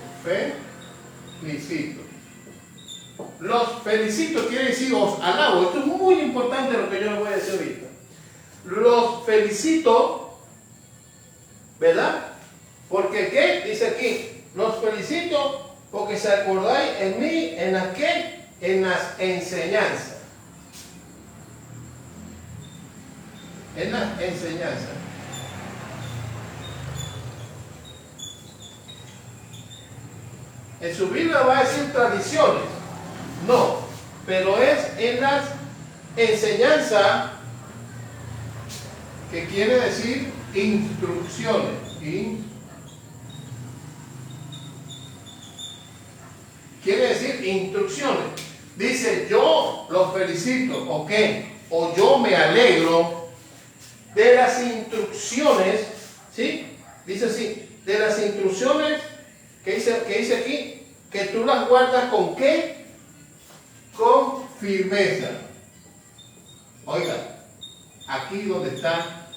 Speaker 1: felicito. Los felicito quiere decir os alabo. Esto es muy importante lo que yo les voy a decir ahorita. Los felicito, ¿verdad? Porque ¿qué? Dice aquí, los felicito porque se acordáis en mí, ¿en las qué? En las enseñanzas. En las enseñanzas. En su Biblia va a decir tradiciones. No, pero es en las enseñanzas, que quiere decir instrucciones. Quiere decir instrucciones. Dice, yo los felicito, ¿ok? O yo me alegro de las instrucciones, ¿sí? Dice así, de las instrucciones que dice aquí, que tú las guardas ¿con qué? Con firmeza. Oiga, aquí donde está,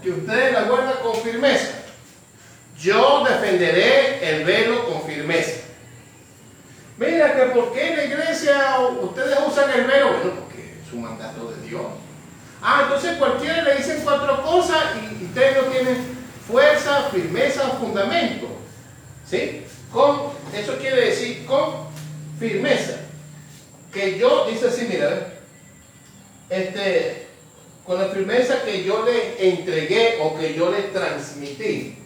Speaker 1: que ustedes las guardan con firmeza. Yo defenderé el velo con firmeza. Mira que por qué en la iglesia ustedes usan el velo. Bueno, porque es un mandato de Dios. Entonces cualquiera le dice 4 cosas y ustedes no tienen fuerza, firmeza, fundamento. ¿Sí? Eso quiere decir con firmeza. Que yo, dice así, mira, con la firmeza que yo le entregué o que yo le transmití.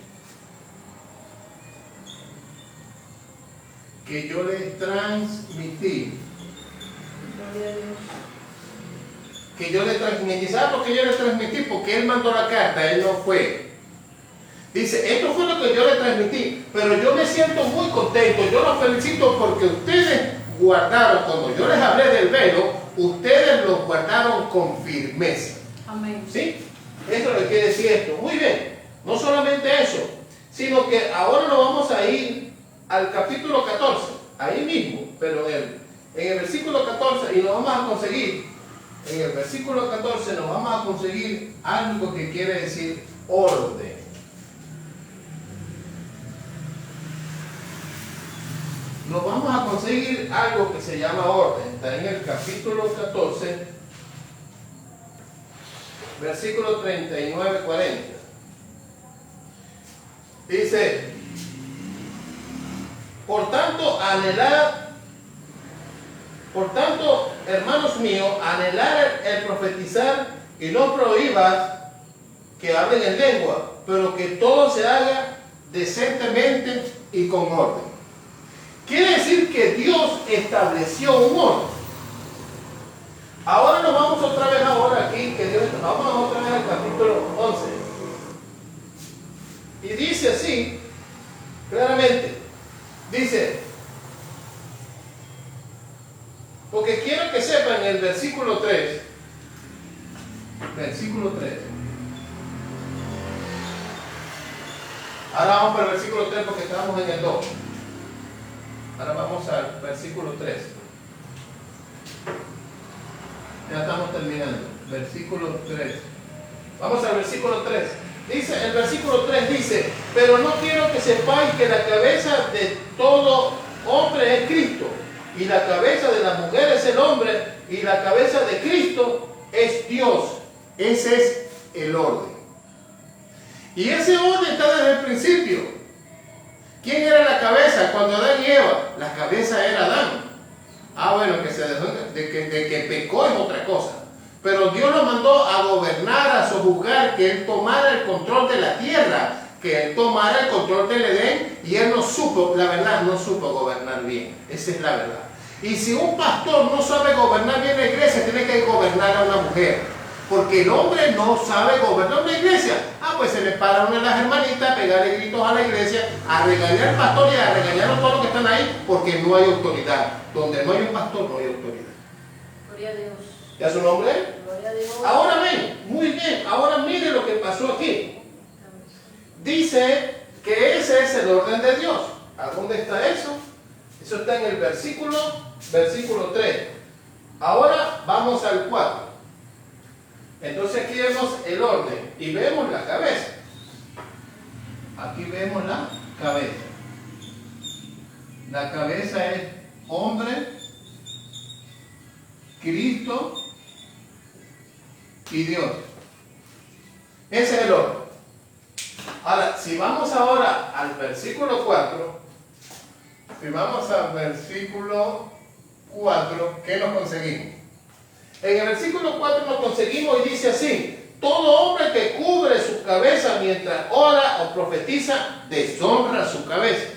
Speaker 1: Que yo le transmití.
Speaker 2: Gloria a Dios.
Speaker 1: Que yo le transmití. ¿Sabe por qué yo le transmití? Porque él mandó la carta, él no fue. Dice, esto fue lo que yo le transmití, pero yo me siento muy contento, yo los felicito porque ustedes guardaron, cuando yo les hablé del velo, ustedes lo guardaron con firmeza.
Speaker 2: Amén.
Speaker 1: ¿Sí? Eso es lo que quiere decir esto. Muy bien, no solamente eso, sino que ahora nos vamos a ir al capítulo 14, ahí mismo, pero en el versículo 14, y nos vamos a conseguir, en el versículo 14 nos vamos a conseguir algo que quiere decir orden. Nos vamos a conseguir algo que se llama orden. Está en el capítulo 14, versículo 39-40. Dice, por tanto, hermanos míos, anhelar el profetizar y no prohíbas que hablen en lengua, pero que todo se haga decentemente y con orden. Quiere decir que Dios estableció un orden. Ahora nos vamos otra vez aquí, vamos otra vez al capítulo 11. Y dice así, claramente, dice, porque quiero que sepan el versículo 3, ahora vamos para el versículo 3 porque estábamos en el 2. Ahora vamos al versículo 3. Ya estamos terminando. Versículo 3. Vamos al versículo 3. Dice, el versículo 3 dice, pero no quiero que sepáis que la cabeza de todo hombre es Cristo, y la cabeza de la mujer es el hombre, y la cabeza de Cristo es Dios. Ese es el orden. Y ese orden está desde el principio. ¿Quién era la cabeza cuando Adán y Eva? La cabeza era Adán. Bueno, que se dejó, de que pecó es otra cosa. Pero Dios lo mandó a gobernar, a sojuzgar, que él tomara el control de la tierra, que él tomara el control del Edén, y él no supo, la verdad, no supo gobernar bien. Esa es la verdad. Y si un pastor no sabe gobernar bien la iglesia, tiene que gobernar a una mujer. Porque el hombre no sabe gobernar una iglesia. Pues se le para una de las hermanitas a pegarle gritos a la iglesia, a regañar al pastor y a regañar a todos los que están ahí, porque no hay autoridad. Donde no hay un pastor, no hay autoridad.
Speaker 2: Gloria a Dios.
Speaker 1: ¿Ya su nombre?
Speaker 2: Gloria a Dios.
Speaker 1: Ahora ven, muy bien, ahora mire lo que pasó aquí. Dice que ese es el orden de Dios. ¿A dónde está eso? Eso está en el versículo 3. Ahora vamos al 4. Entonces aquí vemos el orden y vemos la cabeza. Aquí vemos la cabeza. La cabeza es hombre, Cristo y Dios. Ese es el orden. Ahora, si vamos ahora al versículo 4, ¿qué nos conseguimos? En el versículo 4 nos conseguimos y dice así: todo hombre que cubre su cabeza mientras ora o profetiza, deshonra su cabeza.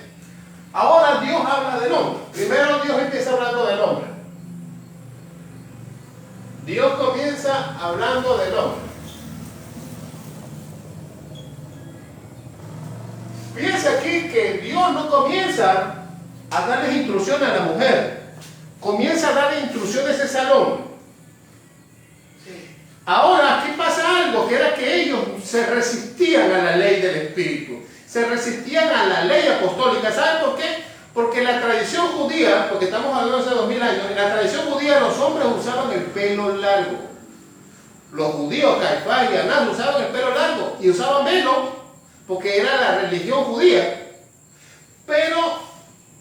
Speaker 1: Ahora Dios habla del hombre. Primero Dios empieza hablando del hombre. Dios comienza hablando del hombre. Fíjense aquí que Dios no comienza a darles instrucciones a la mujer. Comienza a darle instrucciones a ese hombre. Ahora aquí pasa algo, que era que ellos se resistían a la ley del Espíritu, se resistían a la ley apostólica. ¿Saben por qué? Porque la tradición judía, porque estamos hablando de hace 2000 años, en la tradición judía los hombres usaban el pelo largo. Los judíos, Caifás y Anás, usaban el pelo largo y usaban velo porque era la religión judía. Pero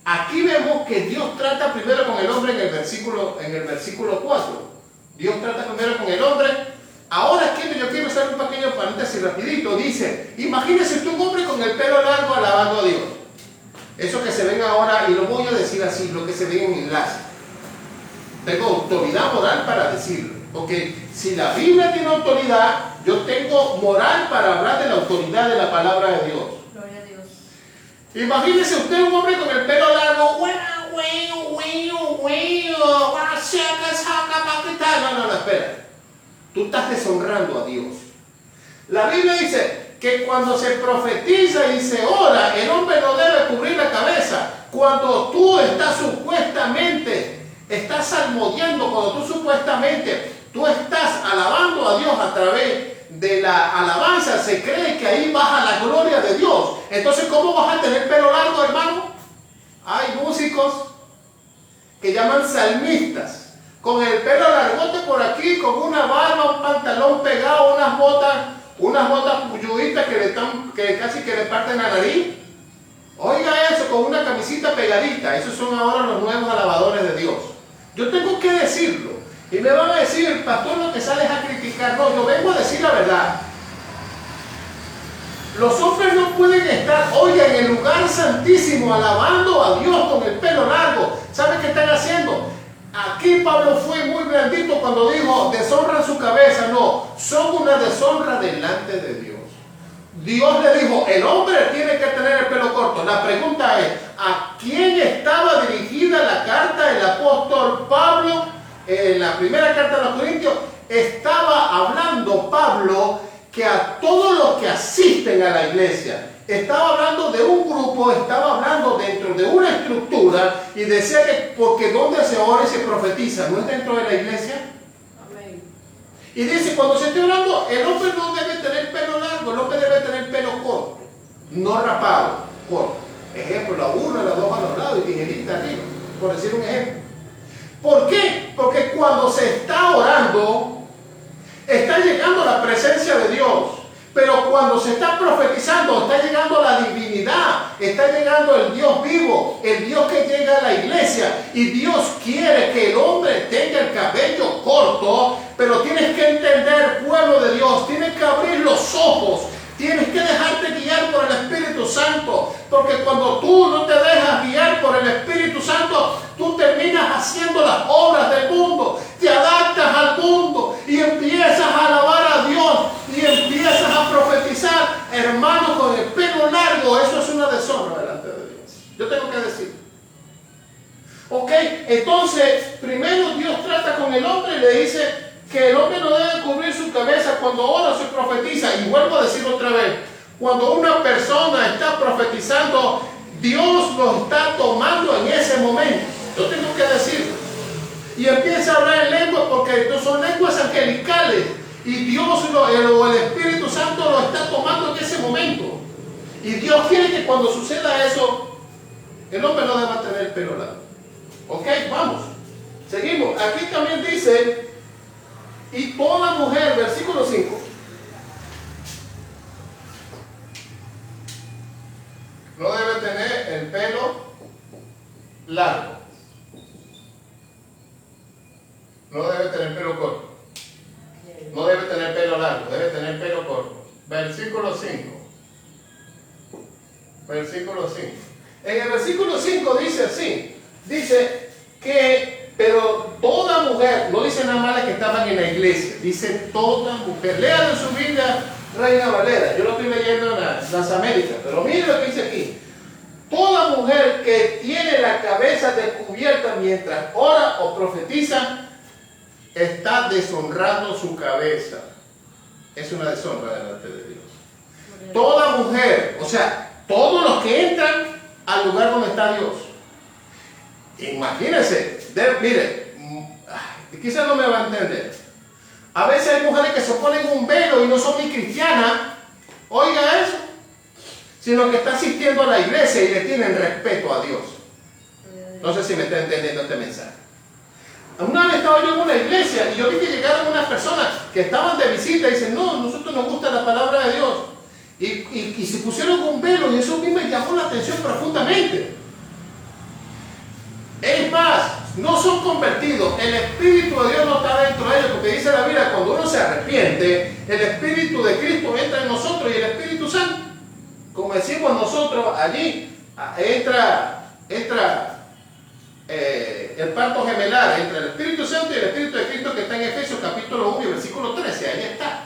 Speaker 1: aquí vemos que Dios trata primero con el hombre en el versículo 4. Dios trata primero con el hombre. Ahora yo quiero hacer un pequeño paréntesis rapidito. Dice, imagínese tú un hombre con el pelo largo alabando a Dios. Eso que se ven ahora, y lo voy a decir así, lo que se ve en enlace. Tengo autoridad moral para decirlo. Porque si la Biblia tiene autoridad, yo tengo moral para hablar de la autoridad de la palabra de Dios.
Speaker 2: Gloria a Dios.
Speaker 1: Imagínese usted un hombre con el pelo largo. No, espera. Tú estás deshonrando a Dios. La Biblia dice que que cuando se profetiza y se ora, el hombre no debe cubrir la cabeza. Cuando tú estás salmodiando, cuando tú tú estás alabando a Dios a través de la alabanza, se cree que ahí baja la gloria de Dios. Entonces, ¿cómo vas a tener pelo largo, hermano? Hay músicos que llaman salmistas, con el pelo largote por aquí, con una barba, un pantalón pegado, unas botas puyuditas que casi que le parten la nariz. Oiga eso, con una camisita pegadita. Esos son ahora los nuevos alabadores de Dios. Yo tengo que decirlo. Y me van a decir, pastor, lo que sales a criticar. No, yo vengo a decir la verdad. Los hombres no pueden estar, oiga, en el lugar santísimo alabando a Dios con el pelo largo. ¿Saben qué están haciendo? Aquí Pablo fue muy blandito cuando dijo, deshonran su cabeza. No, son una deshonra delante de Dios. Dios le dijo, el hombre tiene que tener el pelo corto. La pregunta es, ¿a quién estaba dirigida la carta del apóstol Pablo? En la primera carta de los Corintios, estaba hablando Pablo que a todos los que asisten a la iglesia, estaba hablando de un grupo, estaba hablando dentro de una estructura, y decía que porque donde se ora y se profetiza, ¿no es dentro de la iglesia?
Speaker 2: Amén.
Speaker 1: Y dice, cuando se esté orando, el hombre no debe tener pelo largo, el hombre debe tener pelo corto, no rapado, corto. Ejemplo, la 1, la 2 a los lados y tijerita arriba, por decir un ejemplo. ¿Por qué? Porque cuando se está orando, está llegando la presencia de Dios. Pero cuando se está profetizando, está llegando la divinidad, está llegando el Dios vivo, el Dios que llega a la iglesia. Y Dios quiere que el hombre tenga el cabello corto, pero tienes que entender, pueblo de Dios, tienes que abrir los ojos, tienes que dejarte guiar por el Espíritu Santo. Porque cuando tú no te dejas guiar por el Espíritu Santo, tú terminas haciendo las obras del mundo, te adaptas al mundo y empiezas a alabar a Dios y empiezas a profetizar. Hermano, con el pelo largo, eso es una deshonra delante de Dios. Yo tengo que decir. Ok, entonces, primero Dios trata con el hombre y le dice que el hombre no debe cubrir su cabeza cuando ora se profetiza. Y vuelvo a decir otra vez, cuando una persona está profetizando, Dios lo está tomando en ese momento. Yo tengo que decirlo. Y empieza a hablar en lenguas porque son lenguas angelicales. Y Dios o el Espíritu Santo lo está tomando en ese momento. Y Dios quiere que cuando suceda eso, el hombre no deba tener el pelo largo. Ok, vamos. Seguimos. Aquí también dice, y toda mujer, versículo 5. No debe tener el pelo largo. No debe tener pelo corto. No debe tener pelo largo, debe tener pelo corto. Versículo 5. Versículo 5. En el versículo 5 dice así. Dice que, pero toda mujer, no dice nada más las que estaban en la iglesia, dice toda mujer. Léalo en su Biblia, Reina Valera. Yo lo estoy leyendo en las Américas, pero mire lo que dice aquí. Toda mujer que tiene la cabeza descubierta mientras ora o profetiza, está deshonrando su cabeza. Es una deshonra delante de Dios. Toda mujer, o sea, todos los que entran al lugar donde está Dios. Imagínense, mire, quizás no me va a entender. A veces hay mujeres que se ponen un velo y no son ni cristianas. Oiga eso. Sino que está asistiendo a la iglesia y le tienen respeto a Dios. No sé si me está entendiendo este mensaje. Una vez estaba yo en una iglesia y yo vi que llegaron unas personas que estaban de visita y dicen, no, nosotros nos gusta la palabra de Dios. Y se pusieron un velo y eso a mí me llamó la atención profundamente. Es más, no son convertidos, el Espíritu de Dios no está dentro de ellos, porque dice la Biblia, cuando uno se arrepiente, el Espíritu de Cristo entra en nosotros y el Espíritu Santo, como decimos nosotros, allí entra el parto gemelar entre el Espíritu Santo y el Espíritu de Cristo que está en Efesios capítulo 1 y versículo 13, ahí está.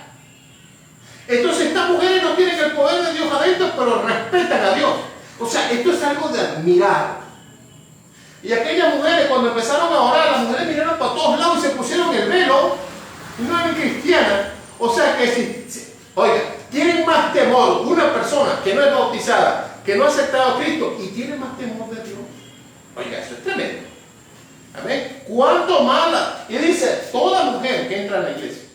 Speaker 1: Entonces estas mujeres no tienen el poder de Dios adentro, pero respetan a Dios. O sea, esto es algo de admirar. Y aquellas mujeres cuando empezaron a orar, las mujeres miraron para todos lados y se pusieron el velo, y no eran cristianas. O sea que oiga, tienen más temor temor una persona que no es bautizada, que no ha aceptado a Cristo y tiene más temor de Dios? Oiga, eso es tremendo. Amén. ¿Cuánto mala? Y dice, toda mujer que entra a la iglesia.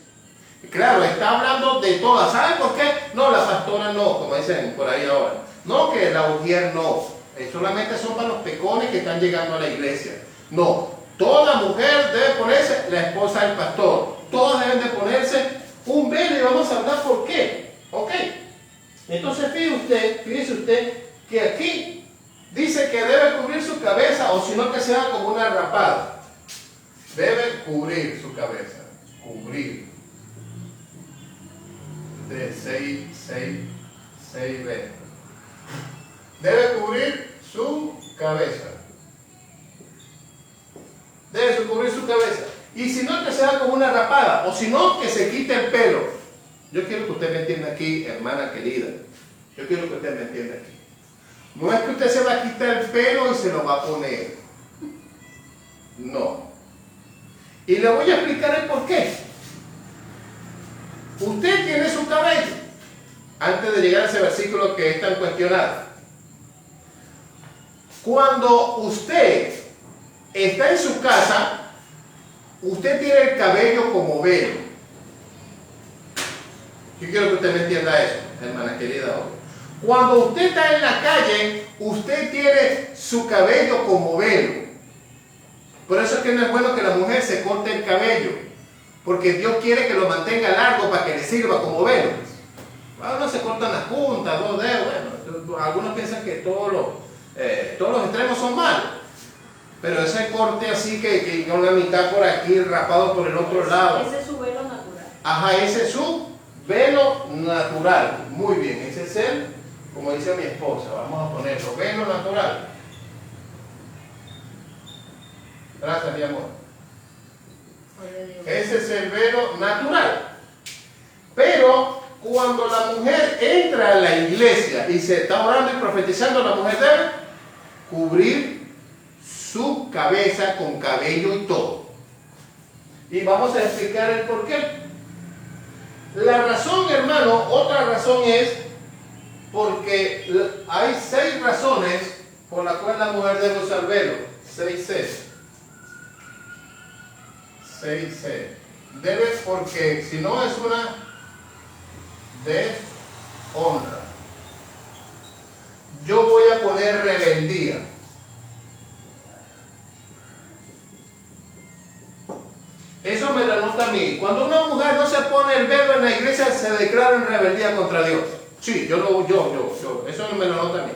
Speaker 1: Claro, está hablando de todas. ¿Saben por qué? No, la pastora no, como dicen por ahí ahora. No, que la mujer no. Solamente son para los pecones que están llegando a la iglesia. No, toda mujer debe ponerse la esposa del pastor. Todas deben de ponerse un velo y vamos a hablar por qué. Ok. Entonces fíjese usted que aquí dice que debe cubrir su cabeza o si no que sea como una rapada. Debe cubrir su cabeza. Cubrir. De 6b. Debe cubrir su cabeza. Debe cubrir su cabeza. Y si no, que sea como una rapada. O si no, que se quite el pelo. Yo quiero que usted me entienda aquí, hermana querida. Yo quiero que usted me entienda aquí. No es que usted se va a quitar el pelo y se lo va a poner. No. Y le voy a explicar el por qué. Usted tiene su cabello. Antes de llegar a ese versículo que es tan cuestionado. Cuando usted está en su casa, usted tiene el cabello como velo. Yo quiero que usted me entienda eso, hermana querida. Cuando usted está en la calle, usted tiene su cabello como velo. Por eso es que no es bueno que la mujer se corte el cabello, porque Dios quiere que lo mantenga largo para que le sirva como velo. Ahora se cortan las puntas, 2 dedos. Bueno, algunos piensan que todos los extremos son malos. Pero ese corte así que con la mitad por aquí, rapado por el otro lado.
Speaker 2: Ese es su velo natural.
Speaker 1: Ajá, ese es su velo natural. Muy bien, ese es el, como dice mi esposa, vamos a ponerlo, velo natural. Gracias, mi amor. Ese es el velo natural. Pero cuando la mujer entra a la iglesia y se está orando y profetizando, la mujer debe cubrir su cabeza con cabello y todo. Y vamos a explicar el por qué. La razón, hermano, otra razón es porque hay 6 razones por las cuales la mujer debe usar velo. 6C. 6C. Debe porque si no es una deshonra. Yo voy a poner rebeldía. Eso me lo nota a mí. Cuando una mujer no se pone el velo en la iglesia, se declara en rebeldía contra Dios. Sí, eso me lo nota a mí.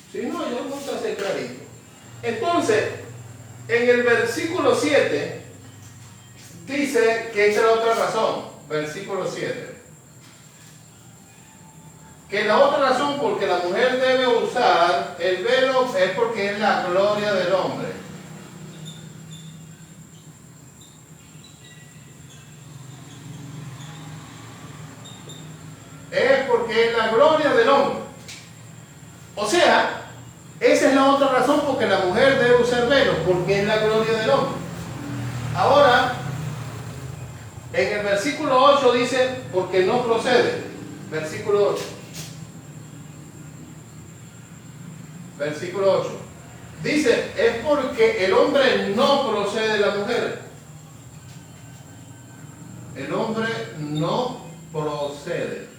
Speaker 1: Si no, yo nunca sé clarito. Entonces, en el versículo 7, dice que esa es la otra razón. Versículo 7. Que la otra razón por que la mujer debe usar el velo es porque es la gloria del hombre. Es porque es la gloria del hombre. O sea, esa es la otra razón por que la mujer debe usar velo, porque es la gloria del hombre. Ahora, en el versículo 8 dice, porque no procede. Versículo 8. Versículo 8. Dice, es porque el hombre no procede de la mujer. El hombre no procede.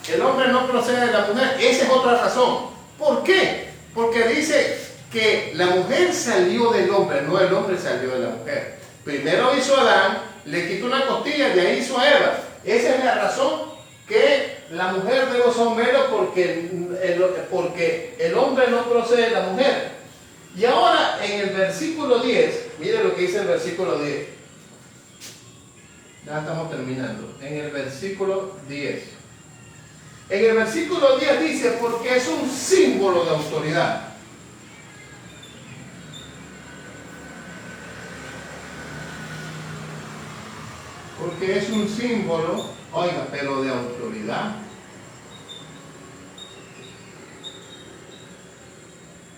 Speaker 1: El hombre no procede de la mujer. Esa es otra razón. ¿Por qué? Porque dice que la mujer salió del hombre, no el hombre salió de la mujer. Primero hizo a Adán, le quitó una costilla, de ahí hizo a Eva. Esa es la razón que la mujer debe usar un velo, porque el hombre no procede de la mujer. Y ahora en el versículo 10, mire lo que dice el versículo 10. Ya estamos terminando. En el versículo 10. En el versículo 10 dice, porque es un símbolo de autoridad. Porque es un símbolo, oiga, pero de autoridad.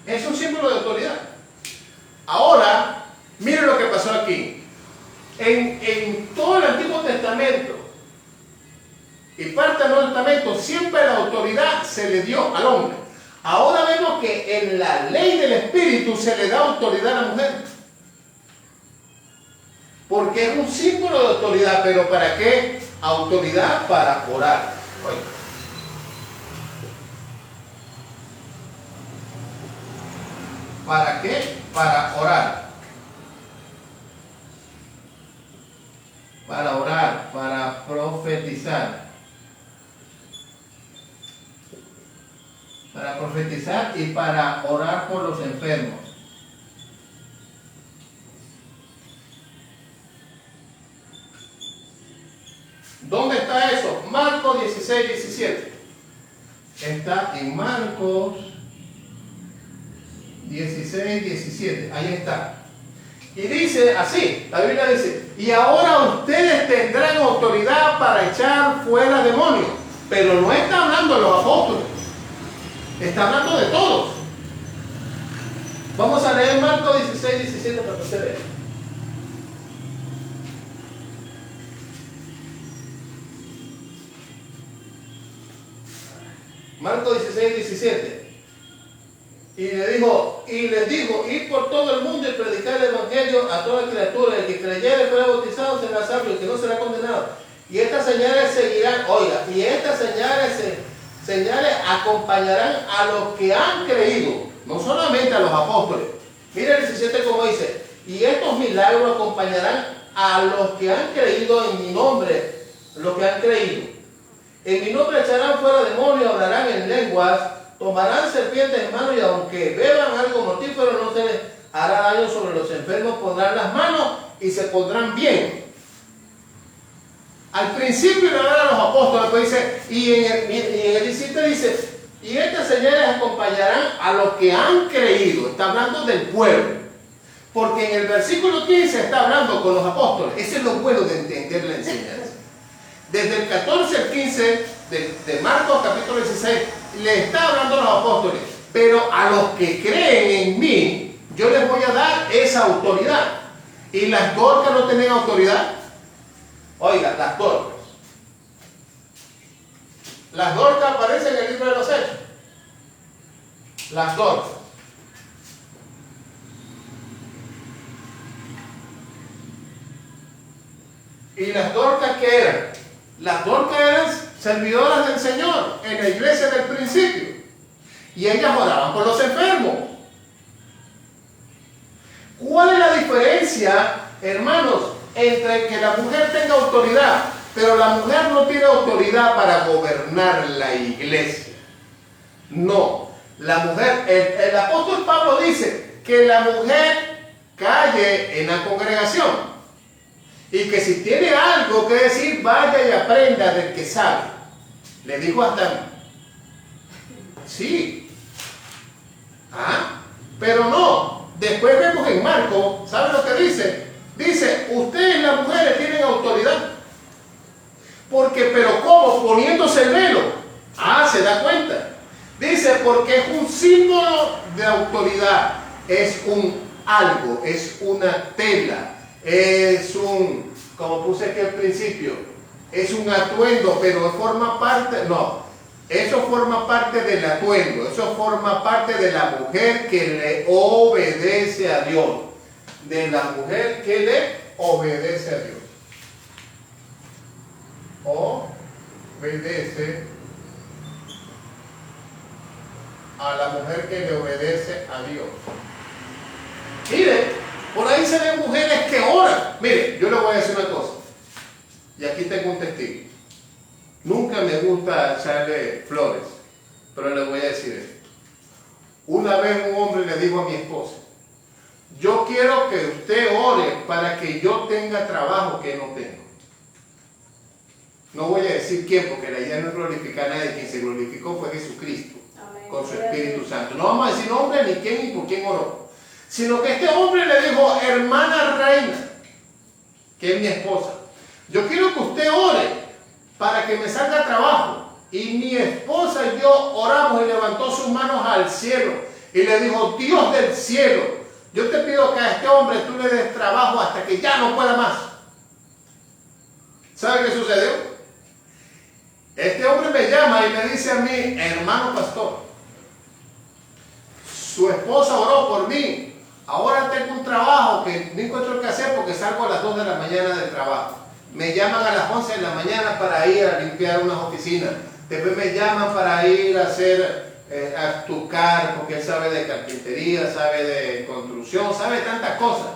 Speaker 1: Es un símbolo de autoridad. Ahora, miren lo que pasó aquí. En todo el Antiguo Testamento y parte del Nuevo Testamento, siempre la autoridad se le dio al hombre. Ahora vemos que en la ley del Espíritu se le da autoridad a la mujer. Porque es un símbolo de autoridad, pero ¿para qué? Autoridad para orar. Oye. ¿Para qué? Para orar. Para orar, para profetizar. Para profetizar y para orar por los enfermos. ¿Dónde está eso? Marcos 16, 17. Está en Marcos 16, 17. Ahí está. Y dice así, la Biblia dice, y ahora ustedes tendrán autoridad para echar fuera demonios. Pero no está hablando de los apóstoles. Está hablando de todos. Vamos a leer Marcos 16, 17 para que usted vea. Marcos 16, 17. Y les dijo, id por todo el mundo y predicar el evangelio a toda criatura. El que creyere y fuera bautizado será salvo, el que no será condenado. Y estas señales seguirán, oiga, y estas señales acompañarán a los que han creído, no solamente a los apóstoles. Mira el 17 como dice, y estos milagros acompañarán a los que han creído en mi nombre, los que han creído. En mi nombre echarán fuera demonios, hablarán en lenguas, tomarán serpientes en mano y aunque beban algo mortífero no se les hará daño. Sobre los enfermos pondrán las manos y se pondrán bien. Al principio le habla a los apóstoles, pues dice, y en el 17 dice, y estas señales acompañarán a los que han creído. Está hablando del pueblo. Porque en el versículo 15 está hablando con los apóstoles. Ese es lo bueno de entender la enseñanza. Desde el 14 al 15 de Marcos capítulo 16 le está hablando a los apóstoles, pero a los que creen en mí yo les voy a dar esa autoridad. ¿Y las Dorcas no tenían autoridad? Oiga, las Dorcas. Las Dorcas aparecen en el libro de los Hechos. Las Dorcas. ¿Y las Dorcas qué eran? Las Dorcas eran servidoras del Señor en la iglesia del principio. Y ellas oraban por los enfermos. ¿Cuál es la diferencia, hermanos, entre que la mujer tenga autoridad, pero la mujer no tiene autoridad para gobernar la iglesia? No. La mujer, el apóstol Pablo dice que la mujer calle en la congregación. Y que si tiene algo que decir, vaya y aprenda del que sabe. Le dijo hasta... Sí. ¿Ah? Pero no. Después vemos en Marcos, ¿saben lo que dice? Dice, ustedes las mujeres tienen autoridad. Porque, pero ¿cómo? Poniéndose el velo. Ah, ¿se da cuenta? Dice, porque es un símbolo de autoridad. Es un algo, es una tela. Es un, como puse aquí al principio, es un atuendo, pero forma parte, no, eso forma parte del atuendo, eso forma parte de la mujer que le obedece a Dios, de la mujer que le obedece a Dios. Obedece a la mujer que le obedece a Dios. Mire, por ahí se ven mujeres que oran. Mire, yo le voy a decir una cosa. Y aquí tengo un testigo. Nunca me gusta echarle flores, pero le voy a decir esto. Una vez un hombre le dijo a mi esposa, yo quiero que usted ore para que yo tenga trabajo que no tengo. No voy a decir quién, porque la idea no es glorificar a nadie. Quien se glorificó fue Jesucristo. Amén. Con su Espíritu Santo. No vamos a decir nombre ni quién ni por quién oró. Sino que este hombre le dijo, hermana Reina, que es mi esposa, yo quiero que usted ore para que me salga trabajo. Y mi esposa y yo oramos y levantó sus manos al cielo y le dijo, Dios del cielo, yo te pido que a este hombre tú le des trabajo hasta que ya no pueda más. ¿Sabe qué sucedió? Este hombre me llama y me dice a mí, hermano pastor, su esposa oró por mí. Ahora tengo un trabajo que no encuentro qué hacer porque salgo a las 2 de la mañana del trabajo. Me llaman a las 11 de la mañana para ir a limpiar unas oficinas. Después me llaman para ir a hacer, a estucar, porque él sabe de carpintería, sabe de construcción, sabe de tantas cosas.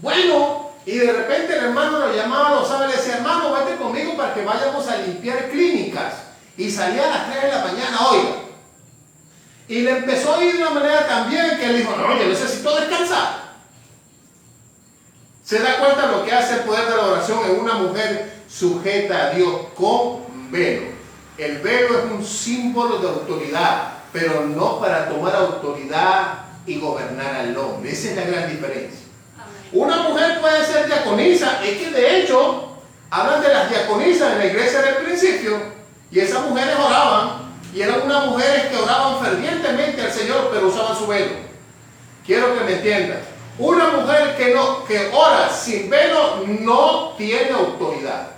Speaker 1: Bueno, y de repente el hermano lo llamaba, lo sabe, le decía, hermano, vete conmigo para que vayamos a limpiar clínicas. Y salía a las 3 de la mañana, oiga. Y le empezó a ir de una manera tan bien que él dijo, no, yo necesito descansar. Se da cuenta lo que hace el poder de la oración en una mujer sujeta a Dios con velo. El velo es un símbolo de autoridad, pero no para tomar autoridad y gobernar al hombre. Esa es la gran diferencia. Una mujer puede ser diaconisa, es que de hecho hablan de las diaconisas en la iglesia del principio, y esas mujeres oraban, y eran unas mujeres que oraban fervientemente al Señor, pero usaban su velo. Quiero que me entiendan. Una mujer que ora sin velo no tiene autoridad.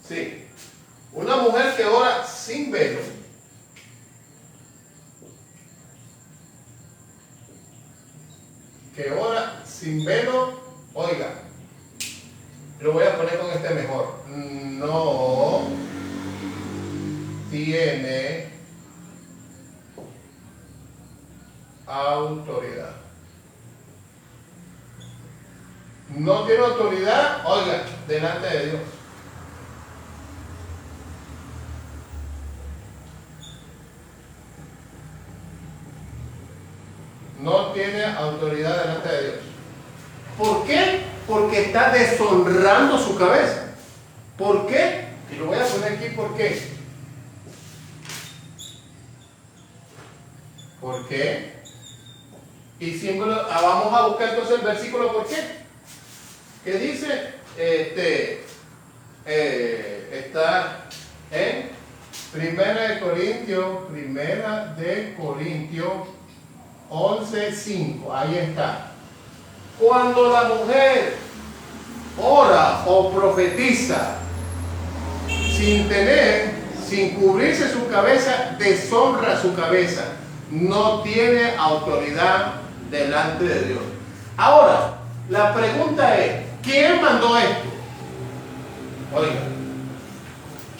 Speaker 1: Sí. Una mujer que ora sin velo oiga, lo voy a poner con este mejor, no tiene autoridad. No tiene autoridad, oiga, delante de Dios. No tiene autoridad delante de Dios. ¿Por qué? Porque está deshonrando su cabeza. ¿Por qué? Y lo voy a poner aquí, ¿por qué? ¿Por qué? Y símbolo, vamos a buscar entonces el versículo ¿por qué? ¿Qué dice? Está en Primera de Corintios 11:5, ahí está. Cuando la mujer ora o profetiza sin cubrirse su cabeza, deshonra su cabeza, no tiene autoridad delante de Dios. Ahora, la pregunta es, ¿quién mandó esto? Oiga,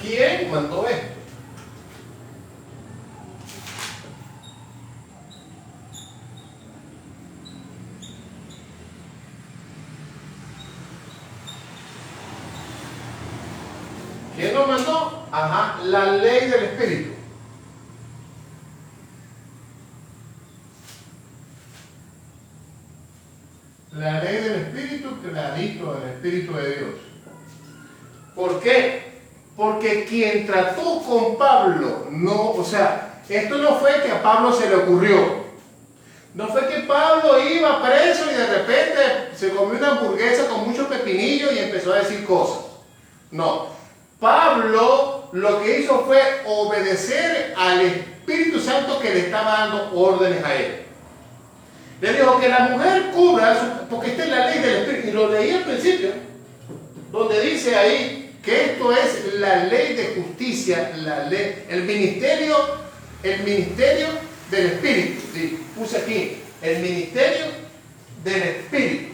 Speaker 1: ¿quién mandó esto? ¿Quién lo mandó? Ajá, la ley del Espíritu. La ley del Espíritu, clarito, el Espíritu de Dios. ¿Por qué? Porque quien trató con Pablo, esto no fue que a Pablo se le ocurrió. No fue que Pablo iba preso y de repente se comió una hamburguesa con mucho pepinillo y empezó a decir cosas. No. Pablo lo que hizo fue obedecer al Espíritu Santo que le estaba dando órdenes a él. Le dijo que la mujer cubra, porque esta es la ley del Espíritu, y lo leí al principio, donde dice ahí que esto es la ley de justicia, la ley, el ministerio del Espíritu. Sí, puse aquí, el ministerio del Espíritu.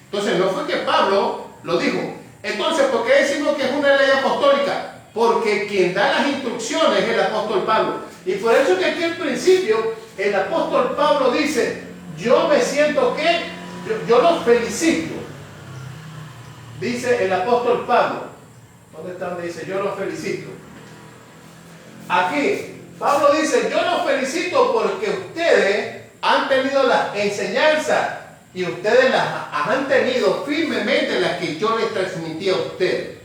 Speaker 1: Entonces no fue que Pablo lo dijo. Entonces, ¿por qué decimos que es una ley apostólica? Porque quien da las instrucciones es el apóstol Pablo. Y por eso que aquí al principio el apóstol Pablo dice, yo me siento que, yo los felicito. Dice el apóstol Pablo. ¿Dónde está donde dice, yo los felicito? Aquí, Pablo dice, yo los felicito porque ustedes han tenido la enseñanza y ustedes las han tenido firmemente las que yo les transmití a ustedes.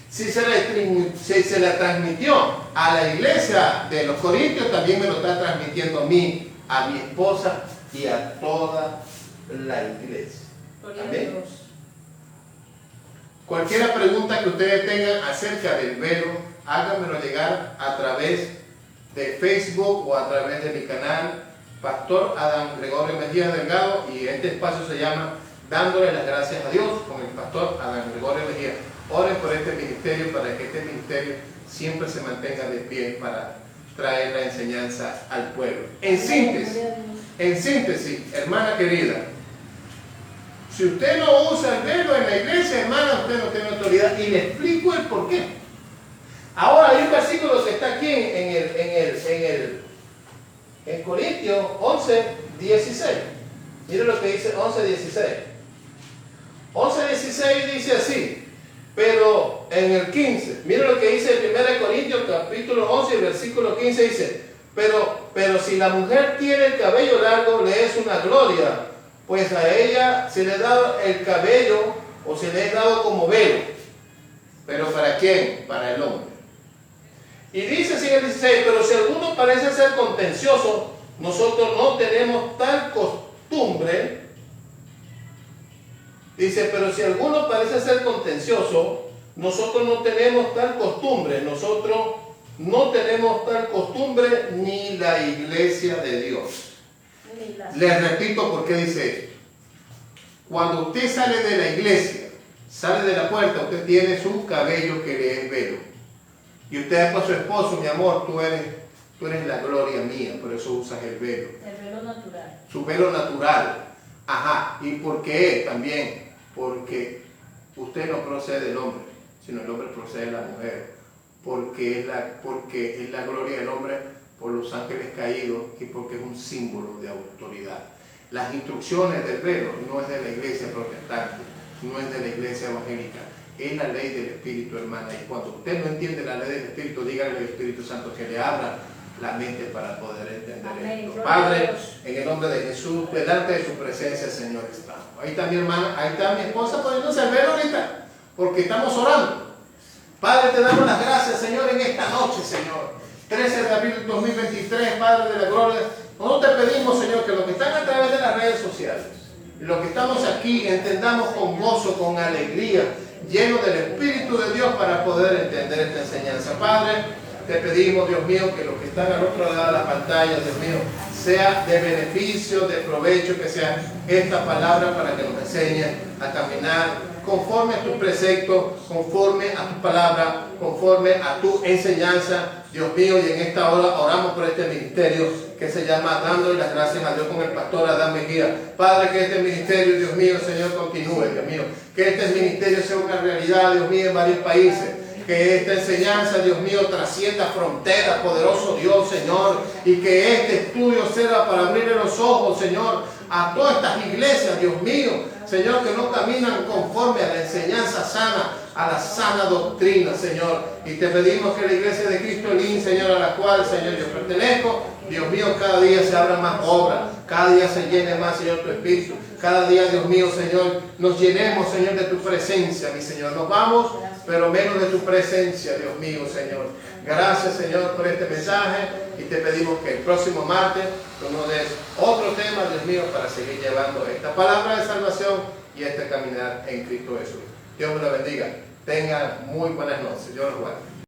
Speaker 1: Si se la transmitió a la iglesia de los Corintios, también me lo está transmitiendo a mí, a mi esposa y a toda la iglesia. Amén. Cualquier pregunta que ustedes tengan acerca del velo, háganmelo llegar a través de Facebook o a través de mi canal Pastor Adán Gregorio Mejía Delgado, y este espacio se llama dándole las gracias a Dios con el pastor Adán Gregorio Mejía. Oren por este ministerio para que este ministerio siempre se mantenga de pie para traer la enseñanza al pueblo. En síntesis, hermana querida, si usted no usa el velo en la iglesia, hermana, usted no tiene autoridad. Y le explico el por qué. Ahora hay un versículo que está aquí en Corintios 11:16. Mire lo que dice 11:16. 11:16 dice así. Pero en el 15, mire lo que dice 1 Corintios capítulo 11, versículo 15 dice, pero si la mujer tiene el cabello largo, le es una gloria, pues a ella se le da el cabello o se le es dado como velo. ¿Pero para quién? Para el hombre. Y dice así en el 16, pero si alguno parece ser contencioso, nosotros no tenemos tal costumbre. Dice, pero si alguno parece ser contencioso, nosotros no tenemos tal costumbre. Nosotros no tenemos tal costumbre ni la iglesia de Dios. Les repito por qué dice esto. Cuando usted sale de la iglesia, sale de la puerta, usted tiene su cabello que le es velo. Y usted es para su esposo, mi amor, tú eres la gloria mía, por eso usas el velo.
Speaker 2: El velo natural.
Speaker 1: Su velo natural. Ajá. ¿Y por qué también? Porque usted no procede del hombre, sino el hombre procede de la mujer. Porque es la gloria del hombre por los ángeles caídos y porque es un símbolo de autoridad. Las instrucciones del velo no es de la iglesia protestante, no es de la iglesia evangélica, es la ley del Espíritu, hermana. Y cuando usted no entiende la ley del Espíritu, dígale al Espíritu Santo que le abra la mente para poder entender esto. Padre, en el nombre de Jesús, delante de su presencia, Señor, estamos. Ahí está mi hermana, ahí está mi esposa poniéndose el velo ahorita, porque estamos orando. Padre, te damos las gracias, Señor, en esta noche, Señor. 13 de abril del 2023, Padre de la gloria. Nosotros te pedimos, Señor, que los que están a través de las redes sociales, los que estamos aquí, entendamos con gozo, con alegría, llenos del Espíritu de Dios para poder entender esta enseñanza. Padre, te pedimos, Dios mío, que los que están al otro lado de la pantalla, Dios mío, sea de beneficio, de provecho, que sea esta palabra para que nos enseñe a caminar conforme a tus preceptos, conforme a tu palabra, conforme a tu enseñanza, Dios mío. Y en esta hora oramos por este ministerio que se llama Dándole las Gracias a Dios con el pastor Adán Mejía. Padre, que este ministerio, Dios mío, Señor, continúe, Dios mío. Que este ministerio sea una realidad, Dios mío, en varios países. Que esta enseñanza, Dios mío, trascienda fronteras, poderoso Dios, Señor. Y que este estudio sea para abrirle los ojos, Señor, a todas estas iglesias, Dios mío, Señor, que no caminan conforme a la enseñanza sana, a la sana doctrina, Señor. Y te pedimos que la iglesia de Cristo Elín, Señor, a la cual, Señor, yo pertenezco, Dios mío, cada día se abra más obras, cada día se llene más, Señor, tu Espíritu. Cada día, Dios mío, Señor, nos llenemos, Señor, de tu presencia, mi Señor. Nos vamos, pero menos de tu presencia, Dios mío, Señor. Gracias, Señor, por este mensaje. Y te pedimos que el próximo martes tú nos des otro tema, Dios mío, para seguir llevando esta palabra de salvación y este caminar en Cristo Jesús. Dios me lo bendiga. Tengan muy buenas noches. Dios los guarde.